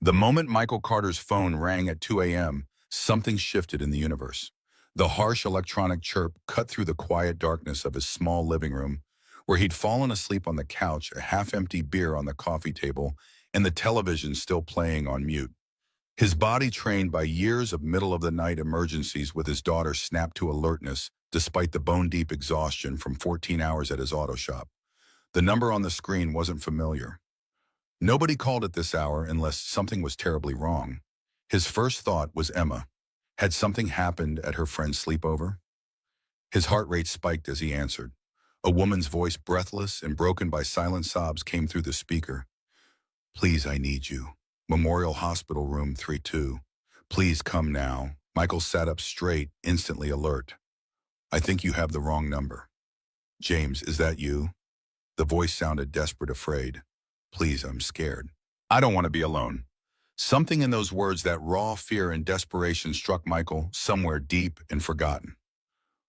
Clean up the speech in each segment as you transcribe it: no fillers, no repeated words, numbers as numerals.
The moment Michael Carter's phone rang at 2 a.m., something shifted in the universe. The harsh electronic chirp cut through the quiet darkness of his small living room, where he'd fallen asleep on the couch, a half-empty beer on the coffee table, and the television still playing on mute. His body, trained by years of middle-of-the-night emergencies with his daughter, snapped to alertness despite the bone-deep exhaustion from 14 hours at his auto shop. The number on the screen wasn't familiar. Nobody called at this hour unless something was terribly wrong. His first thought was Emma. Had something happened at her friend's sleepover? His heart rate spiked as he answered. A woman's voice, breathless and broken by silent sobs, came through the speaker. "Please, I need you. Memorial Hospital, room 32. Please come now." Michael sat up straight, instantly alert. "I think you have the wrong number." "James, is that you?" The voice sounded desperate, afraid. "Please, I'm scared. I don't want to be alone." Something in those words, that raw fear and desperation, struck Michael somewhere deep and forgotten.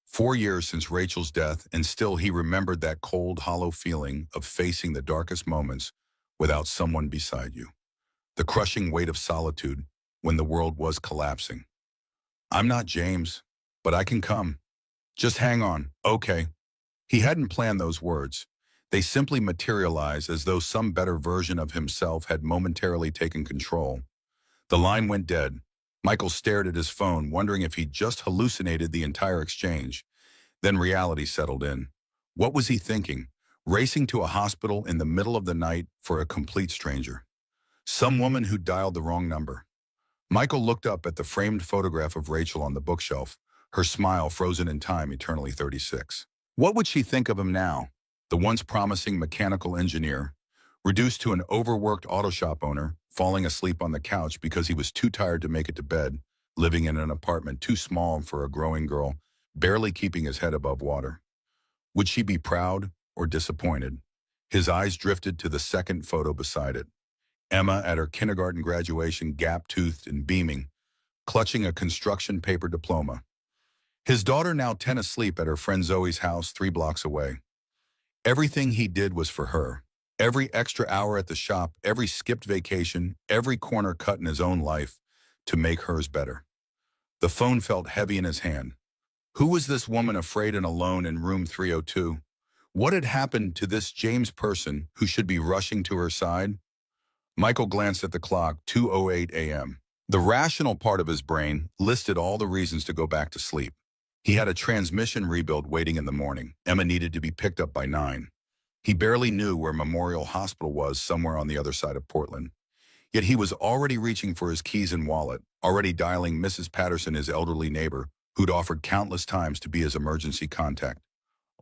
4 years since Rachel's death, and still he remembered that cold, hollow feeling of facing the darkest moments without someone beside you. The crushing weight of solitude when the world was collapsing. "I'm not James, but I can come. Just hang on, okay?" He hadn't planned those words. They simply materialized as though some better version of himself had momentarily taken control. The line went dead. Michael stared at his phone, wondering if he'd just hallucinated the entire exchange. Then reality settled in. What was he thinking? Racing to a hospital in the middle of the night for a complete stranger. Some woman who dialed the wrong number. Michael looked up at the framed photograph of Rachel on the bookshelf, her smile frozen in time, eternally 36. What would she think of him now? The once promising mechanical engineer, reduced to an overworked auto shop owner, falling asleep on the couch because he was too tired to make it to bed, living in an apartment too small for a growing girl, barely keeping his head above water. Would she be proud or disappointed? His eyes drifted to the second photo beside it. Emma at her kindergarten graduation, gap-toothed and beaming, clutching a construction paper diploma. His daughter, now 10, asleep at her friend Zoe's house 3 blocks away. Everything he did was for her. Every extra hour at the shop, every skipped vacation, every corner cut in his own life to make hers better. The phone felt heavy in his hand. Who was this woman, afraid and alone in room 302? What had happened to this James person who should be rushing to her side? Michael glanced at the clock, 2:08 a.m. The rational part of his brain listed all the reasons to go back to sleep. He had a transmission rebuild waiting in the morning. Emma needed to be picked up by 9. He barely knew where Memorial Hospital was, somewhere on the other side of Portland. Yet he was already reaching for his keys and wallet, already dialing Mrs. Patterson, his elderly neighbor, who'd offered countless times to be his emergency contact.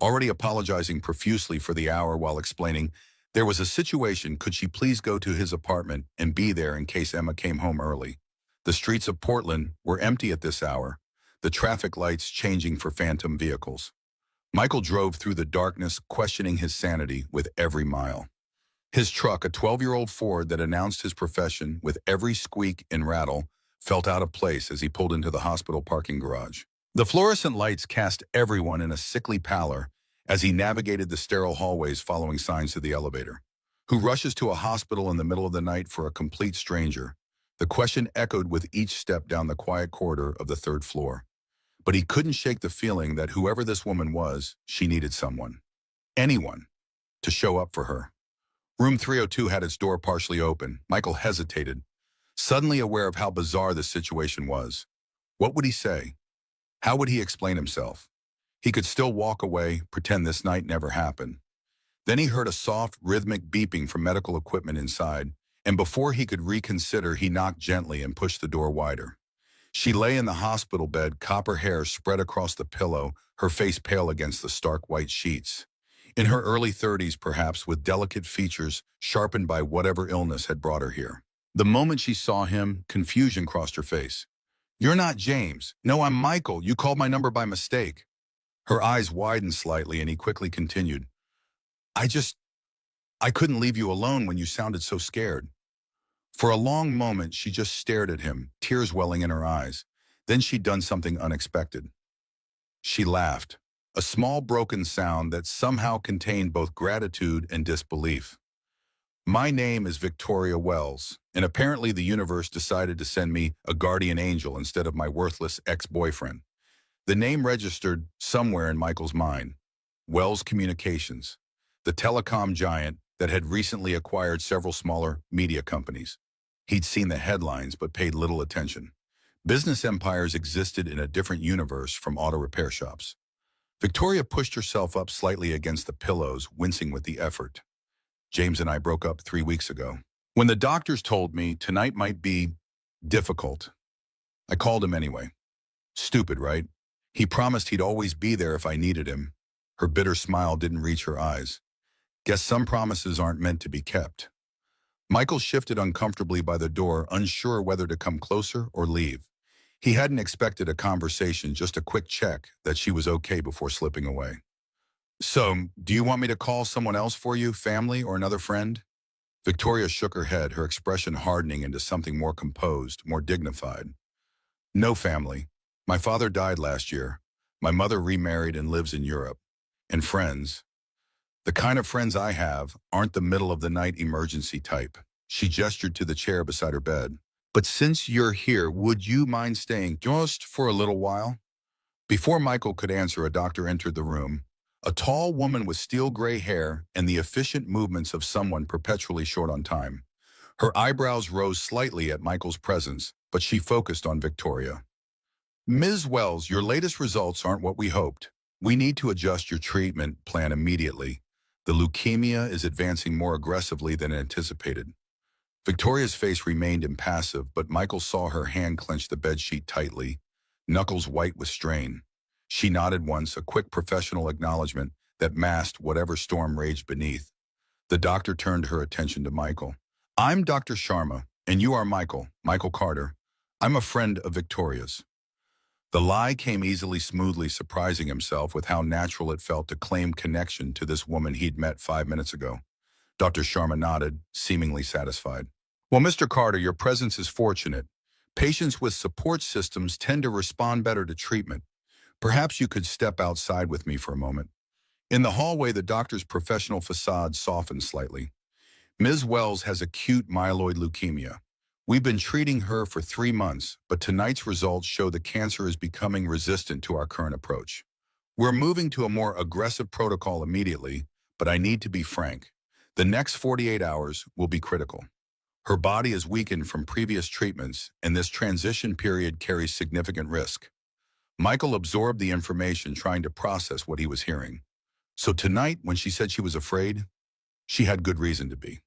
Already apologizing profusely for the hour while explaining there was a situation, could she please go to his apartment and be there in case Emma came home early. The streets of Portland were empty at this hour, the traffic lights changing for phantom vehicles. Michael drove through the darkness, questioning his sanity with every mile. His truck, a 12-year-old Ford that announced his profession with every squeak and rattle, felt out of place as he pulled into the hospital parking garage. The fluorescent lights cast everyone in a sickly pallor as he navigated the sterile hallways, following signs to the elevator. Who rushes to a hospital in the middle of the night for a complete stranger? The question echoed with each step down the quiet corridor of the 3rd floor. But he couldn't shake the feeling that whoever this woman was, she needed someone, anyone, to show up for her. Room 302 had its door partially open. Michael hesitated, suddenly aware of how bizarre this situation was. What would he say? How would he explain himself? He could still walk away, pretend this night never happened. Then he heard a soft, rhythmic beeping from medical equipment inside, and before he could reconsider, he knocked gently and pushed the door wider. She lay in the hospital bed, copper hair spread across the pillow, her face pale against the stark white sheets. In her early 30s, perhaps, with delicate features sharpened by whatever illness had brought her here. The moment she saw him, confusion crossed her face. "You're not James." "No, I'm Michael. You called my number by mistake." Her eyes widened slightly, and he quickly continued. I couldn't leave you alone when you sounded so scared." For a long moment, she just stared at him, tears welling in her eyes. Then she'd done something unexpected. She laughed, a small broken sound that somehow contained both gratitude and disbelief. "My name is Victoria Wells, and apparently the universe decided to send me a guardian angel instead of my worthless ex-boyfriend. The name registered somewhere in Michael's mind. Wells Communications, the telecom giant that had recently acquired several smaller media companies. He'd seen the headlines but paid little attention. Business empires existed in a different universe from auto repair shops. Victoria pushed herself up slightly against the pillows, wincing with the effort. James and I broke up 3 weeks ago. When the doctors told me tonight might be difficult, I called him anyway. Stupid, right? He promised he'd always be there if I needed him. Her bitter smile didn't reach her eyes. Guess some promises aren't meant to be kept. Michael shifted uncomfortably by the door, unsure whether to come closer or leave. He hadn't expected a conversation, just a quick check that she was okay before slipping away. So, do you want me to call someone else for you, family or another friend? Victoria shook her head, her expression hardening into something more composed, more dignified. No family. My father died last year. My mother remarried and lives in Europe. And friends. The kind of friends I have aren't the middle-of-the-night emergency type. She gestured to the chair beside her bed. But since you're here, would you mind staying just for a little while? Before Michael could answer, a doctor entered the room. A tall woman with steel gray hair and the efficient movements of someone perpetually short on time. Her eyebrows rose slightly at Michael's presence, but she focused on Victoria. Ms. Wells, your latest results aren't what we hoped. We need to adjust your treatment plan immediately. The leukemia is advancing more aggressively than anticipated. Victoria's face remained impassive, but Michael saw her hand clench the bedsheet tightly, knuckles white with strain. She nodded once, a quick professional acknowledgement that masked whatever storm raged beneath. The doctor turned her attention to Michael. I'm Dr. Sharma, and you are Michael Carter. I'm a friend of Victoria's. The lie came easily, smoothly, surprising himself with how natural it felt to claim connection to this woman he'd met 5 minutes ago. Dr. Sharma nodded, seemingly satisfied. Well, Mr. Carter, your presence is fortunate. Patients with support systems tend to respond better to treatment. Perhaps you could step outside with me for a moment. In the hallway, the doctor's professional facade softened slightly. Ms. Wells has acute myeloid leukemia. We've been treating her for 3 months, but tonight's results show the cancer is becoming resistant to our current approach. We're moving to a more aggressive protocol immediately, but I need to be frank. The next 48 hours will be critical. Her body is weakened from previous treatments, and this transition period carries significant risk. Michael absorbed the information, trying to process what he was hearing. So tonight, when she said she was afraid, she had good reason to be.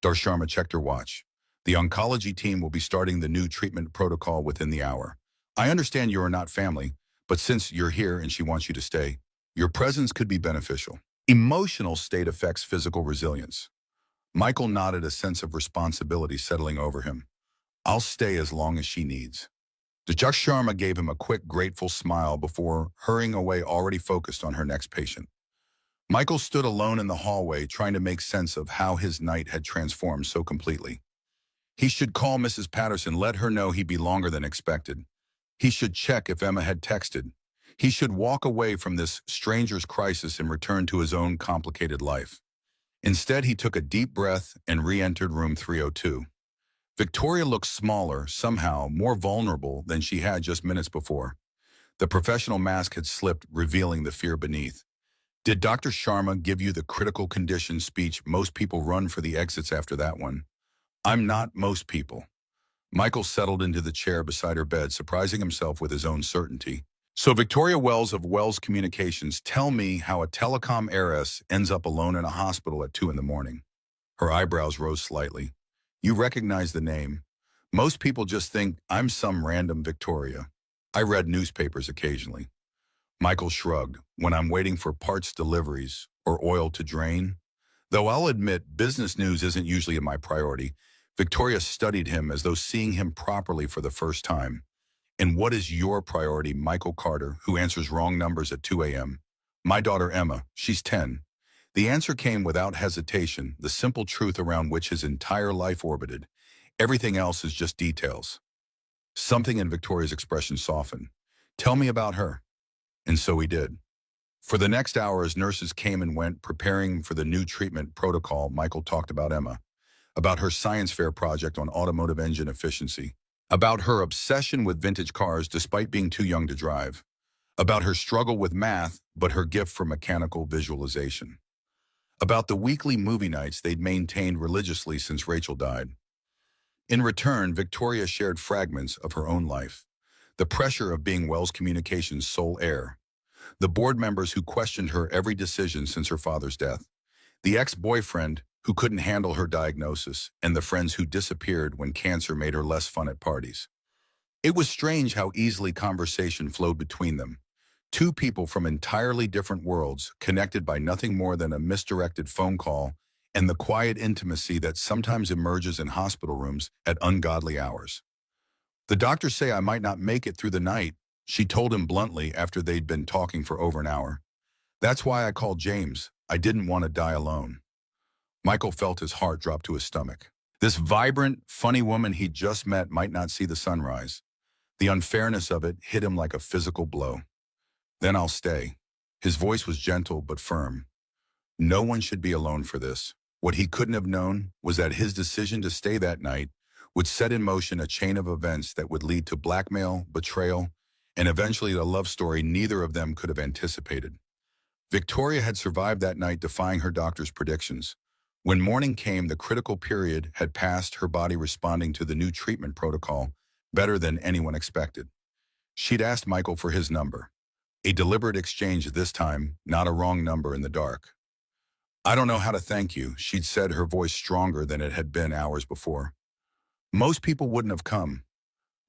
Dr. Sharma checked her watch. The oncology team will be starting the new treatment protocol within the hour. I understand you are not family, but since you're here and she wants you to stay, your presence could be beneficial. Emotional state affects physical resilience. Michael nodded, a sense of responsibility settling over him. I'll stay as long as she needs. Dr. Sharma gave him a quick, grateful smile before hurrying away, already focused on her next patient. Michael stood alone in the hallway, trying to make sense of how his night had transformed so completely. He should call Mrs. Patterson, let her know he'd be longer than expected. He should check if Emma had texted. He should walk away from this stranger's crisis and return to his own complicated life. Instead, he took a deep breath and re-entered room 302. Victoria looked smaller, somehow more vulnerable than she had just minutes before. The professional mask had slipped, revealing the fear beneath. Did Dr. Sharma give you the critical condition speech? Most people run for the exits after that one. I'm not most people. Michael settled into the chair beside her bed, surprising himself with his own certainty. So Victoria Wells of Wells Communications, tell me how a telecom heiress ends up alone in a hospital at 2 in the morning. Her eyebrows rose slightly. You recognize the name. Most people just think I'm some random Victoria. I read newspapers occasionally. Michael shrugged. When I'm waiting for parts deliveries or oil to drain. Though I'll admit business news isn't usually my priority, Victoria studied him as though seeing him properly for the first time. And what is your priority, Michael Carter, who answers wrong numbers at 2 a.m.? My daughter Emma, she's 10. The answer came without hesitation, the simple truth around which his entire life orbited. Everything else is just details. Something in Victoria's expression softened. Tell me about her. And so he did. For the next hour, as nurses came and went, preparing for the new treatment protocol, Michael talked about Emma. about her science fair project on automotive engine efficiency, about her obsession with vintage cars despite being too young to drive, about her struggle with math but her gift for mechanical visualization, about the weekly movie nights they'd maintained religiously since Rachel died. In return, Victoria shared fragments of her own life. The pressure of being Wells Communications' sole heir, the board members who questioned her every decision since her father's death, the ex-boyfriend who couldn't handle her diagnosis, and the friends who disappeared when cancer made her less fun at parties. It was strange how easily conversation flowed between them. Two people from entirely different worlds, connected by nothing more than a misdirected phone call and the quiet intimacy that sometimes emerges in hospital rooms at ungodly hours. "The doctors say I might not make it through the night," she told him bluntly after they'd been talking for over an hour. "That's why I called James. I didn't want to die alone." Michael felt his heart drop to his stomach. This vibrant, funny woman he'd just met might not see the sunrise. The unfairness of it hit him like a physical blow. "Then I'll stay." His voice was gentle but firm. No one should be alone for this. What he couldn't have known was that his decision to stay that night would set in motion a chain of events that would lead to blackmail, betrayal, and eventually a love story neither of them could have anticipated. Victoria had survived that night, defying her doctor's predictions. When morning came, the critical period had passed, her body responding to the new treatment protocol better than anyone expected. She'd asked Michael for his number. A deliberate exchange this time, not a wrong number in the dark. "I don't know how to thank you," she'd said, her voice stronger than it had been hours before. "Most people wouldn't have come.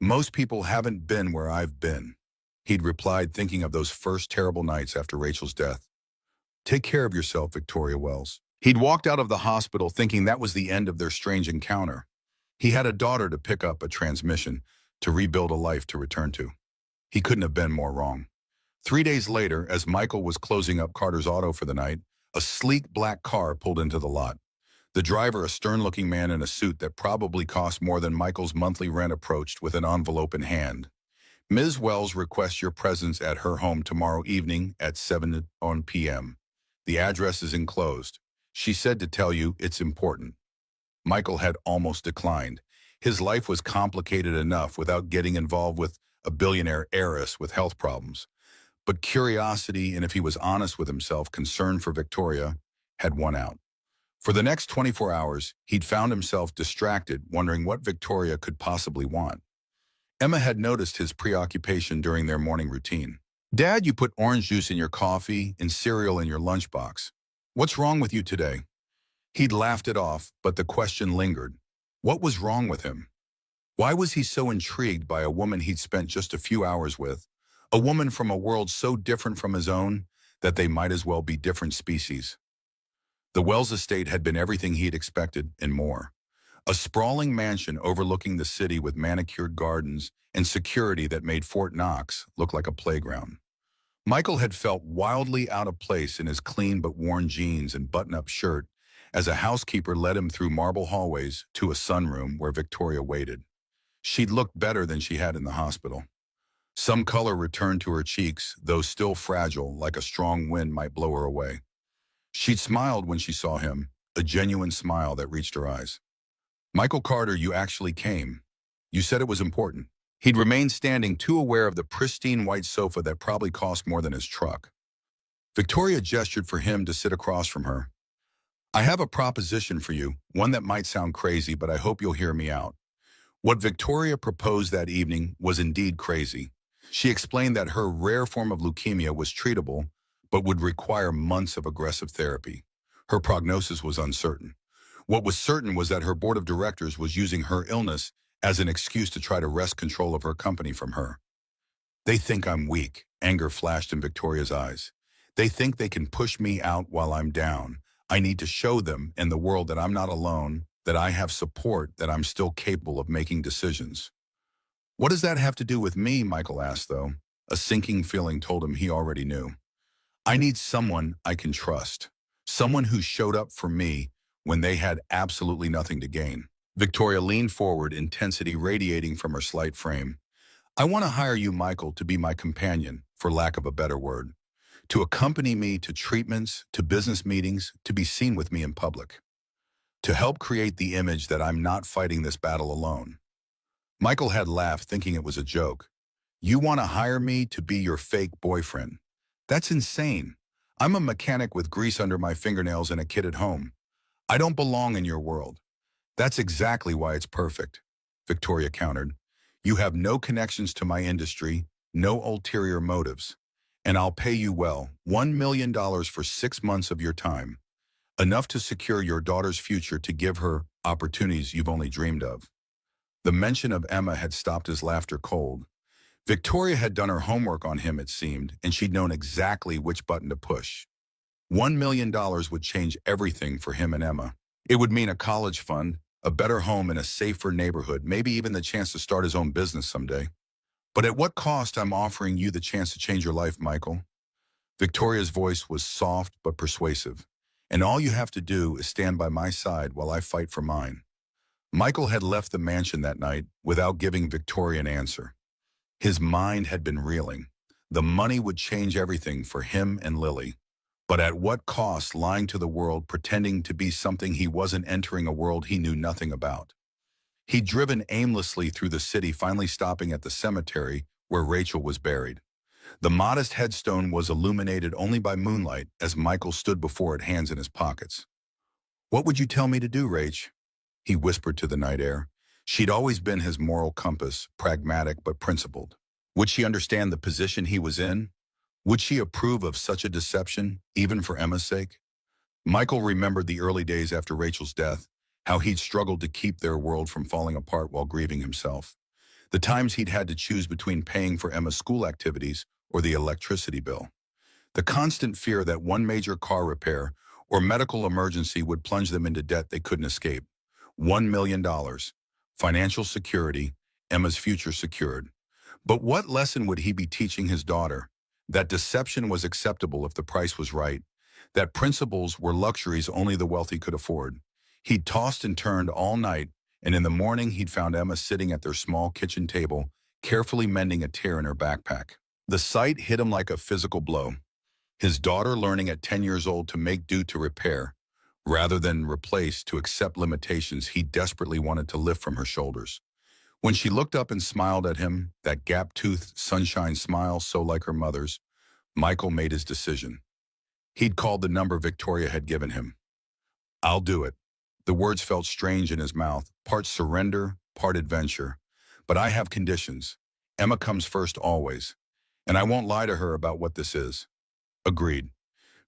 Most people haven't been where I've been," he'd replied, thinking of those first terrible nights after Rachel's death. "Take care of yourself, Victoria Wells." He'd walked out of the hospital thinking that was the end of their strange encounter. He had a daughter to pick up, a transmission, to rebuild a life to return to. He couldn't have been more wrong. 3 days later, as Michael was closing up Carter's Auto for the night, a sleek black car pulled into the lot. The driver, a stern-looking man in a suit that probably cost more than Michael's monthly rent, approached with an envelope in hand. "Ms. Wells requests your presence at her home tomorrow evening at 7 p.m. The address is enclosed. She said to tell you it's important." Michael had almost declined. His life was complicated enough without getting involved with a billionaire heiress with health problems. But curiosity, and if he was honest with himself, concern for Victoria, had won out. For the next 24 hours, he'd found himself distracted, wondering what Victoria could possibly want. Emma had noticed his preoccupation during their morning routine. "Dad, you put orange juice in your coffee and cereal in your lunchbox. What's wrong with you today?" He'd laughed it off, but the question lingered. What was wrong with him? Why was he so intrigued by a woman he'd spent just a few hours with, a woman from a world so different from his own that they might as well be different species? The Wells estate had been everything he'd expected and more. A sprawling mansion overlooking the city with manicured gardens and security that made Fort Knox look like a playground. Michael had felt wildly out of place in his clean but worn jeans and button-up shirt as a housekeeper led him through marble hallways to a sunroom where Victoria waited. She'd looked better than she had in the hospital. Some color returned to her cheeks, though still fragile, like a strong wind might blow her away. She'd smiled when she saw him, a genuine smile that reached her eyes. "Michael Carter, you actually came. You said it was important." He'd remained standing, too aware of the pristine white sofa that probably cost more than his truck. Victoria gestured for him to sit across from her. "I have a proposition for you, one that might sound crazy, but I hope you'll hear me out." What Victoria proposed that evening was indeed crazy. She explained that her rare form of leukemia was treatable, but would require months of aggressive therapy. Her prognosis was uncertain. What was certain was that her board of directors was using her illness as an excuse to try to wrest control of her company from her. "They think I'm weak," anger flashed in Victoria's eyes. "They think they can push me out while I'm down. I need to show them and the world that I'm not alone, that I have support, that I'm still capable of making decisions." "What does that have to do with me?" Michael asked, though. A sinking feeling told him he already knew. "I need someone I can trust. Someone who showed up for me when they had absolutely nothing to gain." Victoria leaned forward, intensity radiating from her slight frame. "I want to hire you, Michael, to be my companion, for lack of a better word. To accompany me to treatments, to business meetings, to be seen with me in public." to help create the image that I'm not fighting this battle alone. Michael had laughed, thinking it was a joke. You want to hire me to be your fake boyfriend? That's insane. I'm a mechanic with grease under my fingernails and a kid at home. I don't belong in your world. That's exactly why it's perfect, Victoria countered. You have no connections to my industry, no ulterior motives. And I'll pay you well, $1 million for 6 months of your time. Enough to secure your daughter's future, to give her opportunities you've only dreamed of. The mention of Emma had stopped his laughter cold. Victoria had done her homework on him, it seemed, and she'd known exactly which button to push. $1 million would change everything for him and Emma. It would mean a college fund, a better home in a safer neighborhood, maybe even the chance to start his own business someday. But at what cost? I'm offering you the chance to change your life, Michael. Victoria's voice was soft but persuasive. And all you have to do is stand by my side while I fight for mine. Michael had left the mansion that night without giving Victoria an answer. His mind had been reeling. The money would change everything for him and Lily. But at what cost? Lying to the world, pretending to be something he wasn't, entering a world he knew nothing about. He'd driven aimlessly through the city, finally stopping at the cemetery where Rachel was buried. The modest headstone was illuminated only by moonlight as Michael stood before it, hands in his pockets. What would you tell me to do, Rach? He whispered to the night air. She'd always been his moral compass, pragmatic but principled. Would she understand the position he was in? Would she approve of such a deception, even for Emma's sake? Michael remembered the early days after Rachel's death, how he'd struggled to keep their world from falling apart while grieving himself. The times he'd had to choose between paying for Emma's school activities or the electricity bill. The constant fear that one major car repair or medical emergency would plunge them into debt they couldn't escape. $1 million. Financial security, Emma's future secured. But what lesson would he be teaching his daughter? That deception was acceptable if the price was right. That principles were luxuries only the wealthy could afford. He'd tossed and turned all night, and in the morning he'd found Emma sitting at their small kitchen table, carefully mending a tear in her backpack. The sight hit him like a physical blow. His daughter learning at 10 years old to make do, to repair, rather than replace, to accept limitations he desperately wanted to lift from her shoulders. When she looked up and smiled at him, that gap-toothed sunshine smile so like her mother's, Michael made his decision. He'd called the number Victoria had given him. I'll do it. The words felt strange in his mouth, part surrender, part adventure. But I have conditions. Emma comes first always. And I won't lie to her about what this is. Agreed.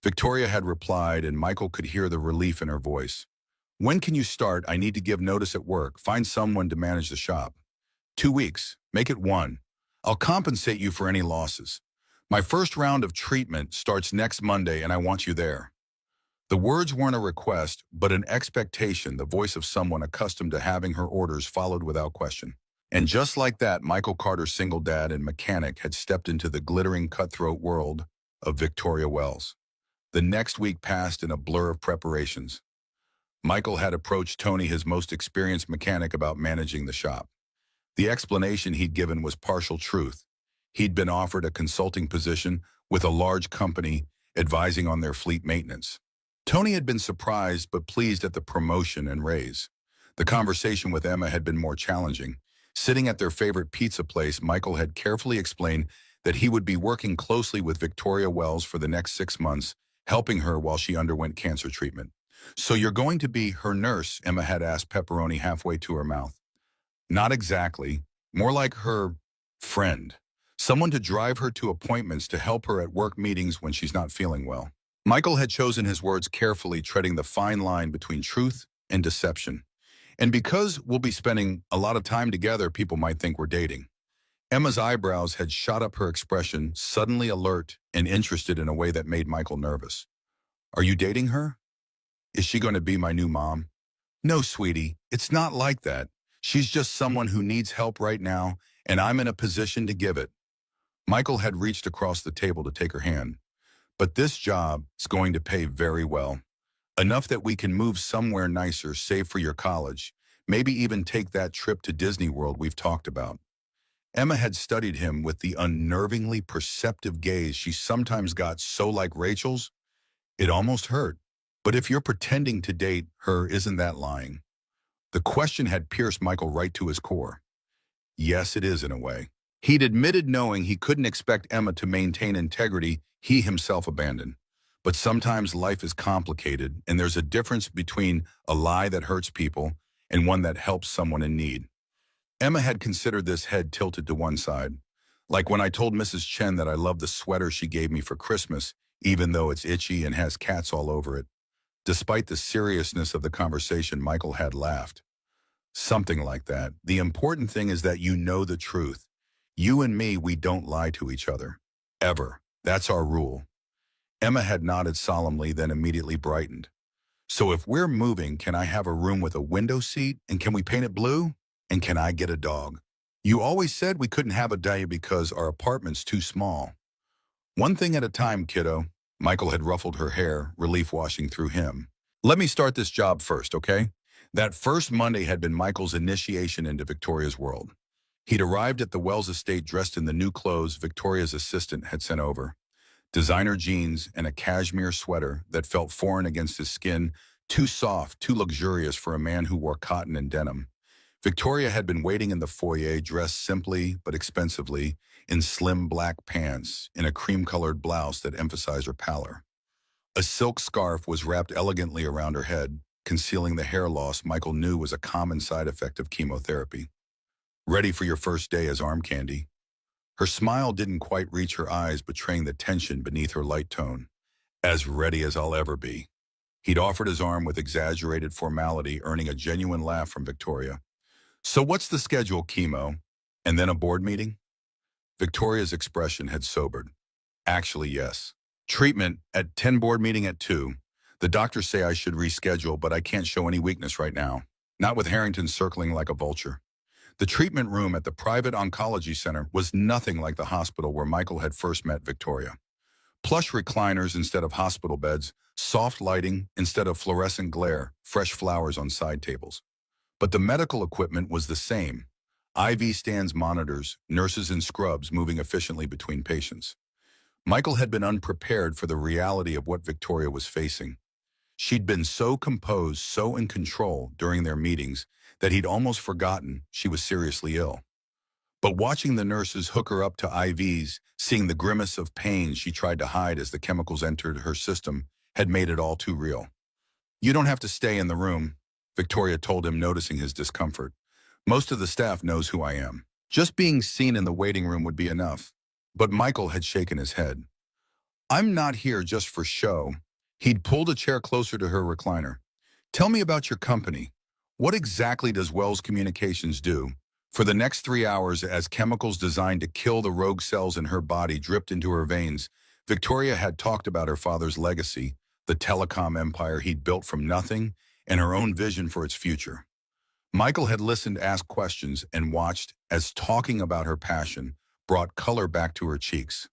Victoria had replied, and Michael could hear the relief in her voice. When can you start? I need to give notice at work. Find someone to manage the shop. 2 weeks. Make it 1. I'll compensate you for any losses. My first round of treatment starts next Monday, and I want you there. The words weren't a request, but an expectation, the voice of someone accustomed to having her orders followed without question. And just like that, Michael Carter's single dad and mechanic had stepped into the glittering, cutthroat world of Victoria Wells. The next week passed in a blur of preparations. Michael had approached Tony, his most experienced mechanic, about managing the shop. The explanation he'd given was partial truth. He'd been offered a consulting position with a large company advising on their fleet maintenance. Tony had been surprised but pleased at the promotion and raise. The conversation with Emma had been more challenging. Sitting at their favorite pizza place, Michael had carefully explained that he would be working closely with Victoria Wells for the next 6 months, helping her while she underwent cancer treatment. So you're going to be her nurse? Emma had asked, pepperoni halfway to her mouth. Not exactly. More like her friend. Someone to drive her to appointments, to help her at work meetings when she's not feeling well. Michael had chosen his words carefully, treading the fine line between truth and deception. And because we'll be spending a lot of time together, people might think we're dating. Emma's eyebrows had shot up, her expression suddenly alert and interested in a way that made Michael nervous. Are you dating her? Is she going to be my new mom? No, sweetie, it's not like that. She's just someone who needs help right now, and I'm in a position to give it. Michael had reached across the table to take her hand. But this job is going to pay very well. Enough that we can move somewhere nicer, save for your college, maybe even take that trip to Disney World we've talked about. Emma had studied him with the unnervingly perceptive gaze she sometimes got, so like Rachel's, it almost hurt. But if you're pretending to date her, isn't that lying? The question had pierced Michael right to his core. Yes, it is in a way. He'd admitted knowing he couldn't expect Emma to maintain integrity he himself abandoned. But sometimes life is complicated, and there's a difference between a lie that hurts people and one that helps someone in need. Emma had considered this, head tilted to one side. Like when I told Mrs. Chen that I love the sweater she gave me for Christmas, even though it's itchy and has cats all over it. Despite the seriousness of the conversation, Michael had laughed. Something like that. The important thing is that you know the truth. You and me, we don't lie to each other. Ever. That's our rule. Emma had nodded solemnly, then immediately brightened. So if we're moving, can I have a room with a window seat? And can we paint it blue? And can I get a dog? You always said we couldn't have a day because our apartment's too small. One thing at a time, kiddo. Michael had ruffled her hair, relief washing through him. Let me start this job first, okay? That first Monday had been Michael's initiation into Victoria's world. He'd arrived at the Wells estate dressed in the new clothes Victoria's assistant had sent over. Designer jeans and a cashmere sweater that felt foreign against his skin, too soft, too luxurious for a man who wore cotton and denim. Victoria had been waiting in the foyer, dressed simply but expensively, in slim black pants, in a cream-colored blouse that emphasized her pallor. A silk scarf was wrapped elegantly around her head, concealing the hair loss Michael knew was a common side effect of chemotherapy. Ready for your first day as arm candy? Her smile didn't quite reach her eyes, betraying the tension beneath her light tone. As ready as I'll ever be. He'd offered his arm with exaggerated formality, earning a genuine laugh from Victoria. So what's the schedule, chemo? And then a board meeting? Victoria's expression had sobered. Actually, yes. Treatment at 10, board meeting at 2. The doctors say I should reschedule, but I can't show any weakness right now. Not with Harrington circling like a vulture. The treatment room at the private oncology center was nothing like the hospital where Michael had first met Victoria. Plush recliners instead of hospital beds, soft lighting instead of fluorescent glare, fresh flowers on side tables. But the medical equipment was the same. IV stands, monitors, nurses in scrubs moving efficiently between patients. Michael had been unprepared for the reality of what Victoria was facing. She'd been so composed, so in control during their meetings that he'd almost forgotten she was seriously ill. But watching the nurses hook her up to IVs, seeing the grimace of pain she tried to hide as the chemicals entered her system, had made it all too real. You don't have to stay in the room, Victoria told him, noticing his discomfort. Most of the staff knows who I am. Just being seen in the waiting room would be enough. But Michael had shaken his head. I'm not here just for show. He'd pulled a chair closer to her recliner. Tell me about your company. What exactly does Wells Communications do? For the next 3 hours, as chemicals designed to kill the rogue cells in her body dripped into her veins, Victoria had talked about her father's legacy, the telecom empire he'd built from nothing, and her own vision for its future. Michael had listened, asked questions, and watched as talking about her passion brought color back to her cheeks.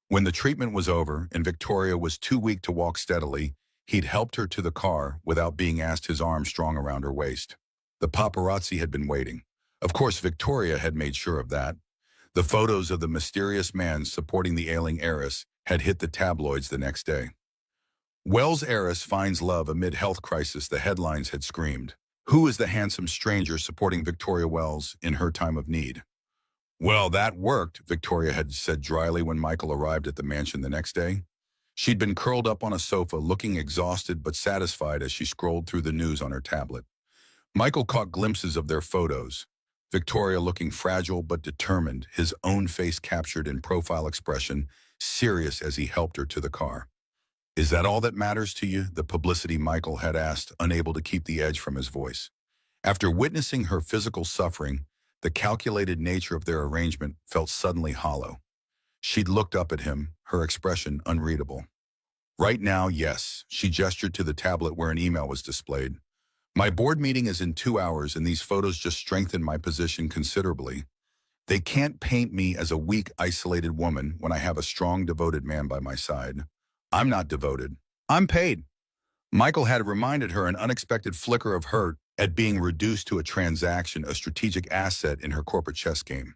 When the treatment was over and Victoria was too weak to walk steadily, he'd helped her to the car without being asked, his arm strong around her waist. The paparazzi had been waiting. Of course, Victoria had made sure of that. The photos of the mysterious man supporting the ailing heiress had hit the tabloids the next day. Wells heiress finds love amid health crisis, the headlines had screamed. Who is the handsome stranger supporting Victoria Wells in her time of need? Well, that worked, Victoria had said dryly when Michael arrived at the mansion the next day. She'd been curled up on a sofa, looking exhausted but satisfied as she scrolled through the news on her tablet. Michael caught glimpses of their photos. Victoria looking fragile but determined, his own face captured in profile expression, serious as he helped her to the car. Is that all that matters to you? The publicity, Michael had asked, unable to keep the edge from his voice. After witnessing her physical suffering, the calculated nature of their arrangement felt suddenly hollow. She'd looked up at him, her expression unreadable. Right now, yes, she gestured to the tablet where an email was displayed. My board meeting is in 2 hours, and these photos just strengthen my position considerably. They can't paint me as a weak, isolated woman when I have a strong, devoted man by my side. I'm not devoted. I'm paid. Michael had reminded her an unexpected flicker of hurt at being reduced to a transaction, a strategic asset in her corporate chess game.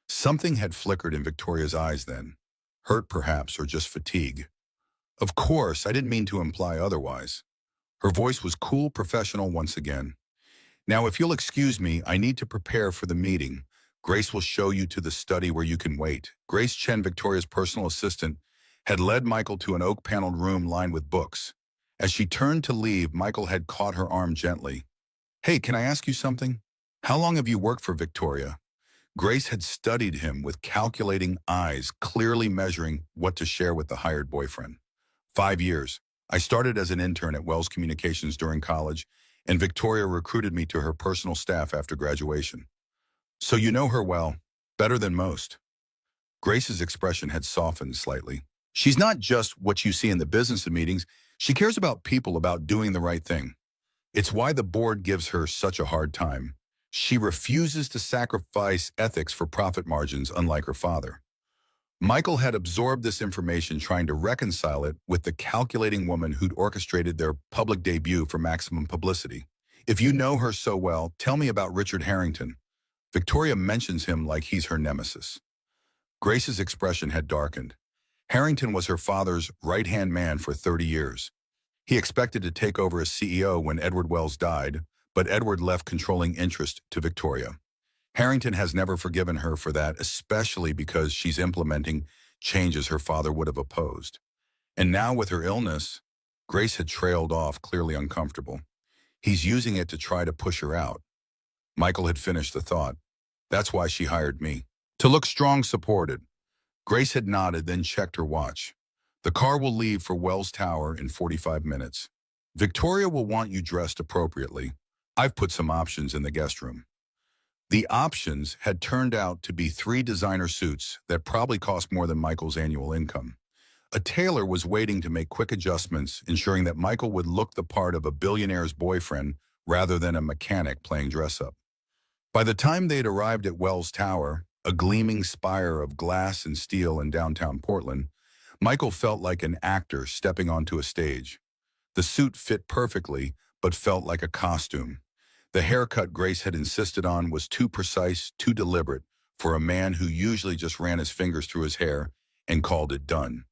Something had flickered in Victoria's eyes then. Hurt perhaps, or just fatigue. Of course, I didn't mean to imply otherwise. Her voice was cool, professional once again. Now, if you'll excuse me, I need to prepare for the meeting. Grace will show you to the study where you can wait. Grace Chen, Victoria's personal assistant, had led Michael to an oak-paneled room lined with books. As she turned to leave, Michael had caught her arm gently. Hey, can I ask you something? How long have you worked for Victoria? Grace had studied him with calculating eyes, clearly measuring what to share with the hired boyfriend. 5 years. I started as an intern at Wells Communications during college, and Victoria recruited me to her personal staff after graduation. So you know her well, better than most. Grace's expression had softened slightly. She's not just what you see in the business meetings. She cares about people, about doing the right thing. It's why the board gives her such a hard time. She refuses to sacrifice ethics for profit margins, unlike her father. Michael had absorbed this information, trying to reconcile it with the calculating woman who'd orchestrated their public debut for maximum publicity. If you know her so well, tell me about Richard Harrington. Victoria mentions him like he's her nemesis. Grace's expression had darkened. Harrington was her father's right-hand man for 30 years. He expected to take over as CEO when Edward Wells died, but Edward left controlling interest to Victoria. Harrington has never forgiven her for that, especially because she's implementing changes her father would have opposed. And now with her illness, Grace had trailed off, clearly uncomfortable. He's using it to try to push her out. Michael had finished the thought. That's why she hired me. To look strong, supported. Grace had nodded, then checked her watch. The car will leave for Wells Tower in 45 minutes. Victoria will want you dressed appropriately. I've put some options in the guest room. The options had turned out to be 3 designer suits that probably cost more than Michael's annual income. A tailor was waiting to make quick adjustments, ensuring that Michael would look the part of a billionaire's boyfriend rather than a mechanic playing dress-up. By the time they'd arrived at Wells Tower, a gleaming spire of glass and steel in downtown Portland, Michael felt like an actor stepping onto a stage. The suit fit perfectly, but felt like a costume. The haircut Grace had insisted on was too precise, too deliberate for a man who usually just ran his fingers through his hair and called it done.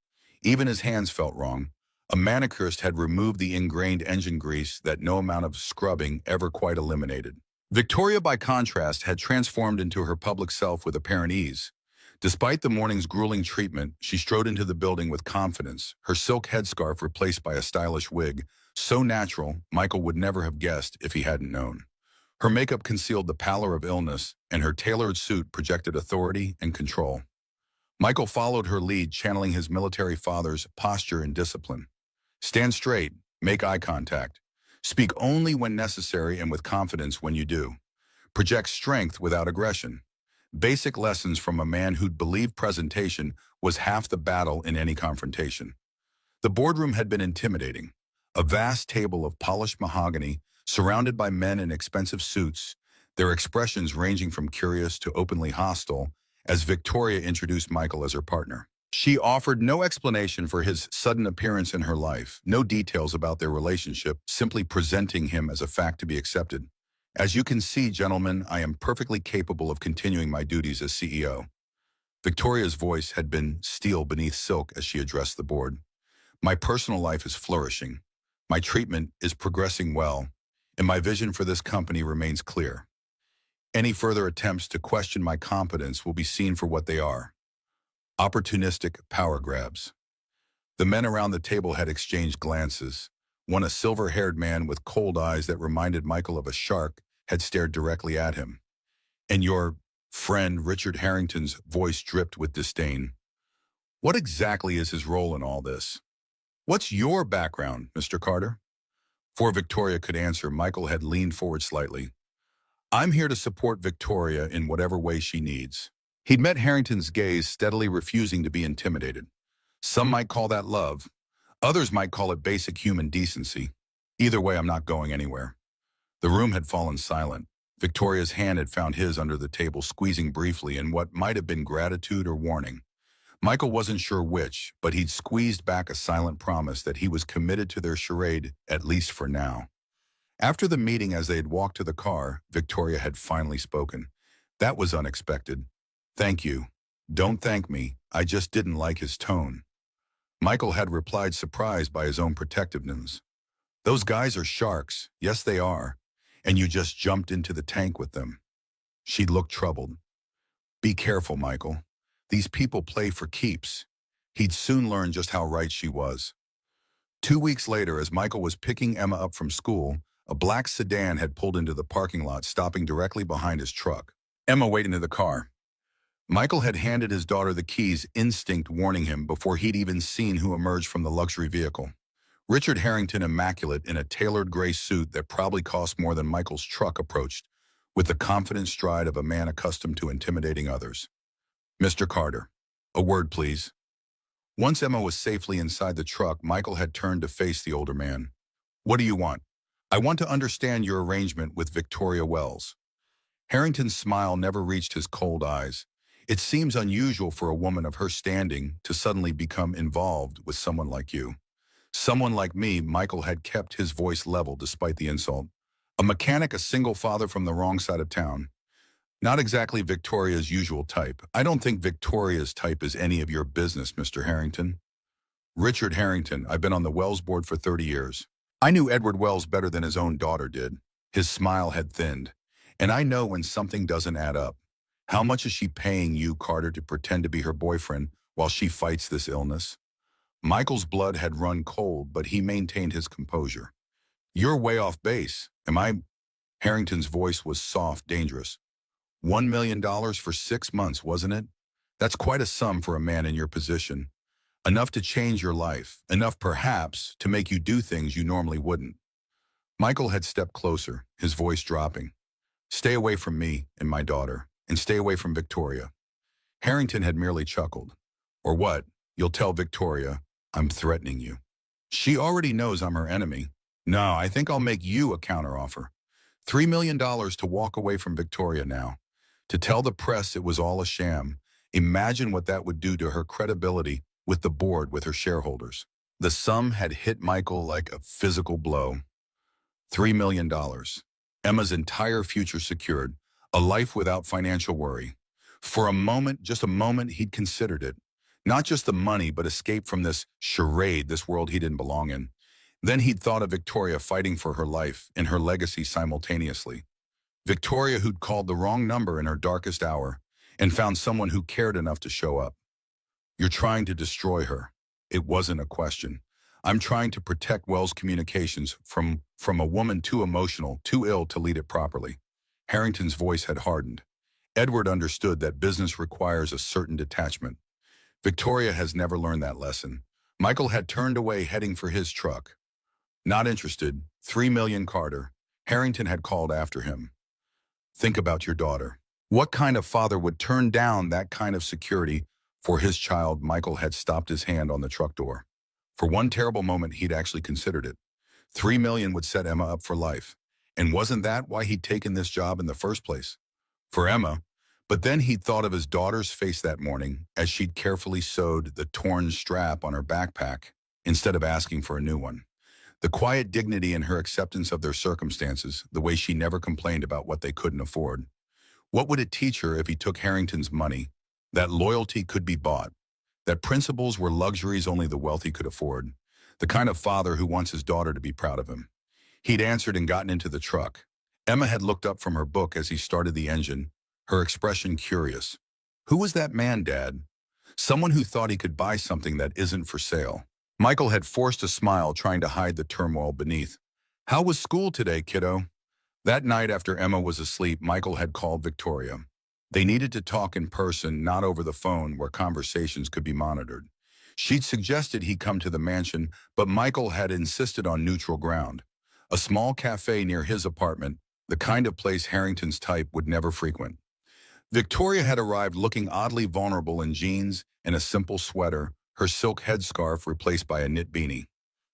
Even his hands felt wrong. A manicurist had removed the ingrained engine grease that no amount of scrubbing ever quite eliminated. Victoria, by contrast, had transformed into her public self with apparent ease. Despite the morning's grueling treatment, she strode into the building with confidence, her silk headscarf replaced by a stylish wig, so natural Michael would never have guessed if he hadn't known. Her makeup concealed the pallor of illness, and her tailored suit projected authority and control. Michael followed her lead, channeling his military father's posture and discipline. Stand straight, make eye contact. Speak only when necessary and with confidence when you do. Project strength without aggression. Basic lessons from a man who'd believed presentation was half the battle in any confrontation. The boardroom had been intimidating. A vast table of polished mahogany, surrounded by men in expensive suits, their expressions ranging from curious to openly hostile, as Victoria introduced Michael as her partner. She offered no explanation for his sudden appearance in her life, no details about their relationship, simply presenting him as a fact to be accepted. As you can see, gentlemen, I am perfectly capable of continuing my duties as CEO. Victoria's voice had been steel beneath silk as she addressed the board. My personal life is flourishing. My treatment is progressing well, and my vision for this company remains clear. Any further attempts to question my competence will be seen for what they are: opportunistic power grabs. The men around the table had exchanged glances. One, a silver-haired man with cold eyes that reminded Michael of a shark, had stared directly at him. And your friend Richard Harrington's voice dripped with disdain. What exactly is his role in all this? What's your background, Mr. Carter? Before Victoria could answer, Michael had leaned forward slightly. I'm here to support Victoria in whatever way she needs. He'd met Harrington's gaze, steadily refusing to be intimidated. Some might call that love. Others might call it basic human decency. Either way, I'm not going anywhere. The room had fallen silent. Victoria's hand had found his under the table, squeezing briefly in what might have been gratitude or warning. Michael wasn't sure which, but he'd squeezed back a silent promise that he was committed to their charade, at least for now. After the meeting, as they had walked to the car, Victoria had finally spoken. That was unexpected. Thank you. Don't thank me. I just didn't like his tone. Michael had replied, surprised by his own protectiveness. Those guys are sharks. Yes, they are. And you just jumped into the tank with them. She looked troubled. Be careful, Michael. These people play for keeps. He'd soon learn just how right she was. 2 weeks later, as Michael was picking Emma up from school, a black sedan had pulled into the parking lot, stopping directly behind his truck. Emma waited in the car. Michael had handed his daughter the keys, instinct warning him before he'd even seen who emerged from the luxury vehicle. Richard Harrington, immaculate in a tailored gray suit that probably cost more than Michael's truck, approached with the confident stride of a man accustomed to intimidating others. Mr. Carter, a word, please. Once Emma was safely inside the truck, Michael had turned to face the older man. What do you want? I want to understand your arrangement with Victoria Wells. Harrington's smile never reached his cold eyes. It seems unusual for a woman of her standing to suddenly become involved with someone like you. Someone like me. Michael had kept his voice level despite the insult. A mechanic, a single father from the wrong side of town. Not exactly Victoria's usual type. I don't think Victoria's type is any of your business, Mr. Harrington. Richard Harrington, I've been on the Wells board for 30 years. I knew Edward Wells better than his own daughter did. His smile had thinned. And I know when something doesn't add up. How much is she paying you, Carter, to pretend to be her boyfriend while she fights this illness? Michael's blood had run cold, but he maintained his composure. You're way off base. Am I? Harrington's voice was soft, dangerous. $1 million for 6 months, wasn't it? That's quite a sum for a man in your position. Enough to change your life. Enough, perhaps, to make you do things you normally wouldn't. Michael had stepped closer, his voice dropping. Stay away from me and my daughter, and stay away from Victoria. Harrington had merely chuckled. Or what? You'll tell Victoria I'm threatening you. She already knows I'm her enemy. No, I think I'll make you a counteroffer. $3 million to walk away from Victoria now. To tell the press it was all a sham. Imagine what that would do to her credibility with the board, with her shareholders. The sum had hit Michael like a physical blow. $3 million. Emma's entire future secured. A life without financial worry. For a moment, just a moment, he'd considered it. Not just the money, but escape from this charade, this world he didn't belong in. Then he'd thought of Victoria fighting for her life and her legacy simultaneously. Victoria, who'd called the wrong number in her darkest hour and found someone who cared enough to show up. You're trying to destroy her. It wasn't a question. I'm trying to protect Wells Communications from a woman too emotional, too ill to lead it properly. Harrington's voice had hardened. Edward understood that business requires a certain detachment. Victoria has never learned that lesson. Michael had turned away, heading for his truck. Not interested. $3 million, Carter. Harrington had called after him. Think about your daughter. What kind of father would turn down that kind of security for his child? Michael had stopped his hand on the truck door. For one terrible moment, he'd actually considered it. $3 million would set Emma up for life. And wasn't that why he'd taken this job in the first place? For Emma. But then he'd thought of his daughter's face that morning as she'd carefully sewed the torn strap on her backpack instead of asking for a new one. The quiet dignity in her acceptance of their circumstances, the way she never complained about what they couldn't afford. What would it teach her if he took Harrington's money? That loyalty could be bought. That principles were luxuries only the wealthy could afford. The kind of father who wants his daughter to be proud of him. He'd answered and gotten into the truck. Emma had looked up from her book as he started the engine, her expression curious. Who was that man, Dad? Someone who thought he could buy something that isn't for sale. Michael had forced a smile, trying to hide the turmoil beneath. How was school today, kiddo? That night after Emma was asleep, Michael had called Victoria. They needed to talk in person, not over the phone where conversations could be monitored. She'd suggested he come to the mansion, but Michael had insisted on neutral ground. A small cafe near his apartment, the kind of place Harrington's type would never frequent. Victoria had arrived looking oddly vulnerable in jeans and a simple sweater, her silk headscarf replaced by a knit beanie.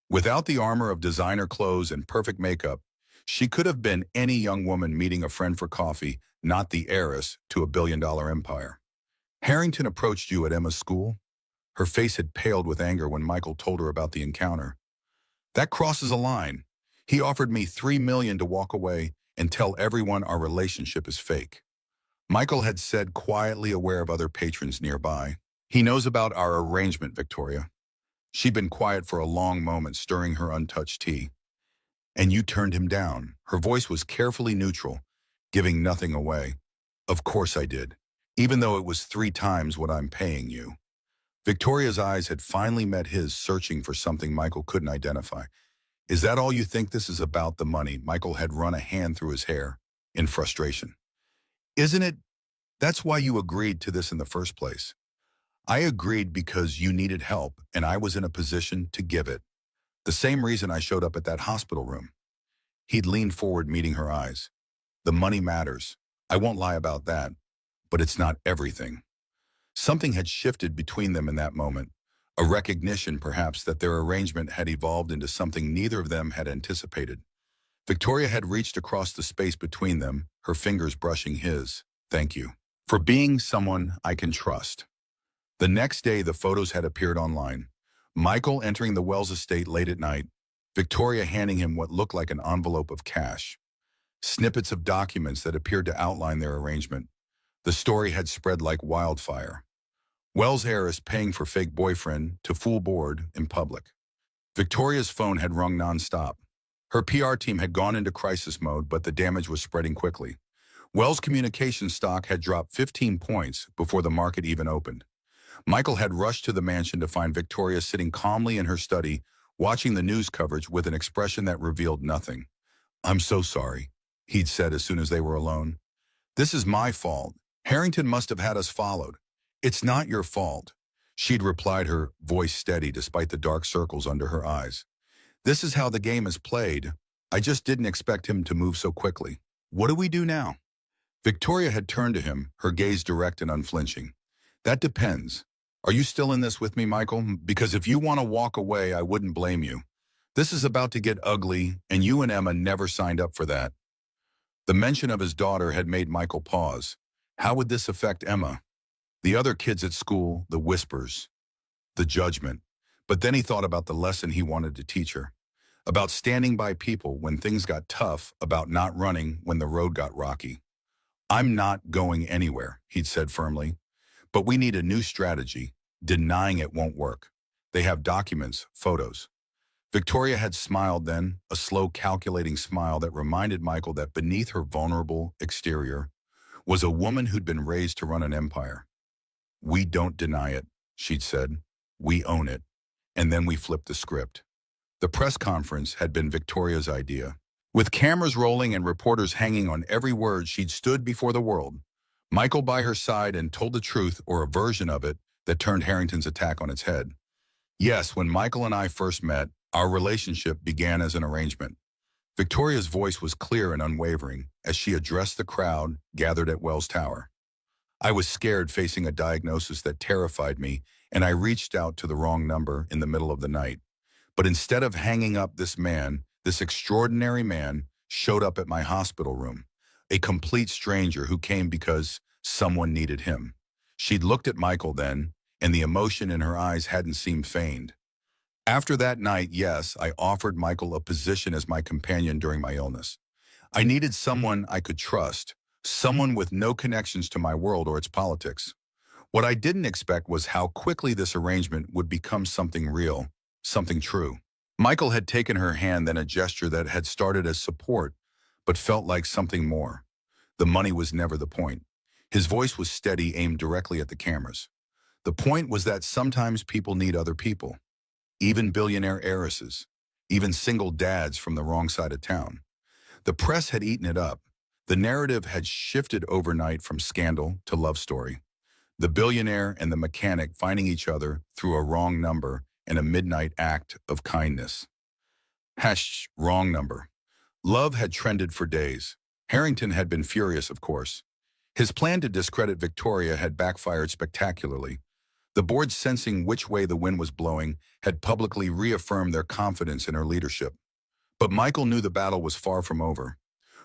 Without the armor of designer clothes and perfect makeup, she could have been any young woman meeting a friend for coffee, not the heiress to a billion-dollar empire. Harrington approached you at Emma's school? Her face had paled with anger when Michael told her about the encounter. That crosses a line. He offered me $3 million to walk away and tell everyone our relationship is fake. Michael had said, quietly aware of other patrons nearby. He knows about our arrangement, Victoria. She'd been quiet for a long moment, stirring her untouched tea. And you turned him down. Her voice was carefully neutral, giving nothing away. Of course I did, even though it was 3 times what I'm paying you. Victoria's eyes had finally met his, searching for something Michael couldn't identify. Is that all you think this is about, the money? Michael had run a hand through his hair in frustration. Isn't it? That's why you agreed to this in the first place. I agreed because you needed help and I was in a position to give it. The same reason I showed up at that hospital room. He'd leaned forward, meeting her eyes. The money matters. I won't lie about that, but it's not everything. Something had shifted between them in that moment, a recognition perhaps that their arrangement had evolved into something neither of them had anticipated. Victoria had reached across the space between them, her fingers brushing his. Thank you for being someone I can trust. The next day, the photos had appeared online. Michael entering the Wells estate late at night, Victoria handing him what looked like an envelope of cash. Snippets of documents that appeared to outline their arrangement. The story had spread like wildfire. Wells' heiress paying for fake boyfriend to full board in public. Victoria's phone had rung nonstop. Her PR team had gone into crisis mode, but the damage was spreading quickly. Wells' communication stock had dropped 15 points before the market even opened. Michael had rushed to the mansion to find Victoria sitting calmly in her study, watching the news coverage with an expression that revealed nothing. I'm so sorry, he'd said as soon as they were alone. This is my fault. Harrington must have had us followed. It's not your fault, she'd replied, her voice steady despite the dark circles under her eyes. This is how the game is played. I just didn't expect him to move so quickly. What do we do now? Victoria had turned to him, her gaze direct and unflinching. That depends. Are you still in this with me, Michael? Because if you want to walk away, I wouldn't blame you. This is about to get ugly, and you and Emma never signed up for that. The mention of his daughter had made Michael pause. How would this affect Emma? The other kids at school, the whispers, the judgment. But then he thought about the lesson he wanted to teach her. About standing by people when things got tough, about not running when the road got rocky. I'm not going anywhere, he'd said firmly. But we need a new strategy. Denying it won't work. They have documents, photos. Victoria had smiled then, a slow, calculating smile that reminded Michael that beneath her vulnerable exterior was a woman who'd been raised to run an empire. We don't deny it, she'd said. We own it. And then we flipped the script. The press conference had been Victoria's idea. With cameras rolling and reporters hanging on every word, she'd stood before the world. Michael by her side, and told the truth, or a version of it, that turned Harrington's attack on its head. Yes, when Michael and I first met, our relationship began as an arrangement. Victoria's voice was clear and unwavering as she addressed the crowd gathered at Wells Tower. I was scared, facing a diagnosis that terrified me, and I reached out to the wrong number in the middle of the night. But instead of hanging up, this extraordinary man, showed up at my hospital room. A complete stranger who came because someone needed him. She'd looked at Michael then, and the emotion in her eyes hadn't seemed feigned. After that night, yes, I offered Michael a position as my companion during my illness. I needed someone I could trust, someone with no connections to my world or its politics. What I didn't expect was how quickly this arrangement would become something real, something true. Michael had taken her hand, then a gesture that had started as support, but felt like something more. The money was never the point. His voice was steady, aimed directly at the cameras. The point was that sometimes people need other people, even billionaire heiresses, even single dads from the wrong side of town. The press had eaten it up. The narrative had shifted overnight from scandal to love story. The billionaire and the mechanic finding each other through a wrong number and a midnight act of kindness. Wrong number. Love had trended for days. Harrington had been furious, of course. His plan to discredit Victoria had backfired spectacularly. The board, sensing which way the wind was blowing, had publicly reaffirmed their confidence in her leadership. But Michael knew the battle was far from over.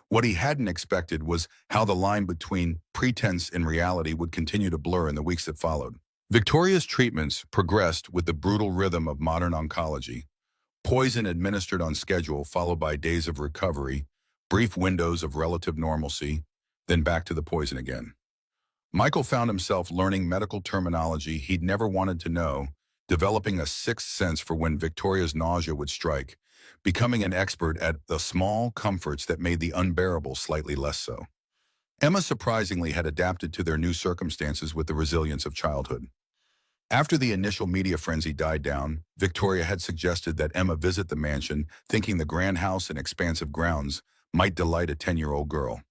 What he hadn't expected was how the line between pretense and reality would continue to blur in the weeks that followed. Victoria's treatments progressed with the brutal rhythm of modern oncology. Poison administered on schedule, followed by days of recovery, brief windows of relative normalcy, then back to the poison again. Michael found himself learning medical terminology he'd never wanted to know, developing a sixth sense for when Victoria's nausea would strike, becoming an expert at the small comforts that made the unbearable slightly less so. Emma surprisingly had adapted to their new circumstances with the resilience of childhood. After the initial media frenzy died down, Victoria had suggested that Emma visit the mansion, thinking the grand house and expansive grounds might delight a 10-year-old girl.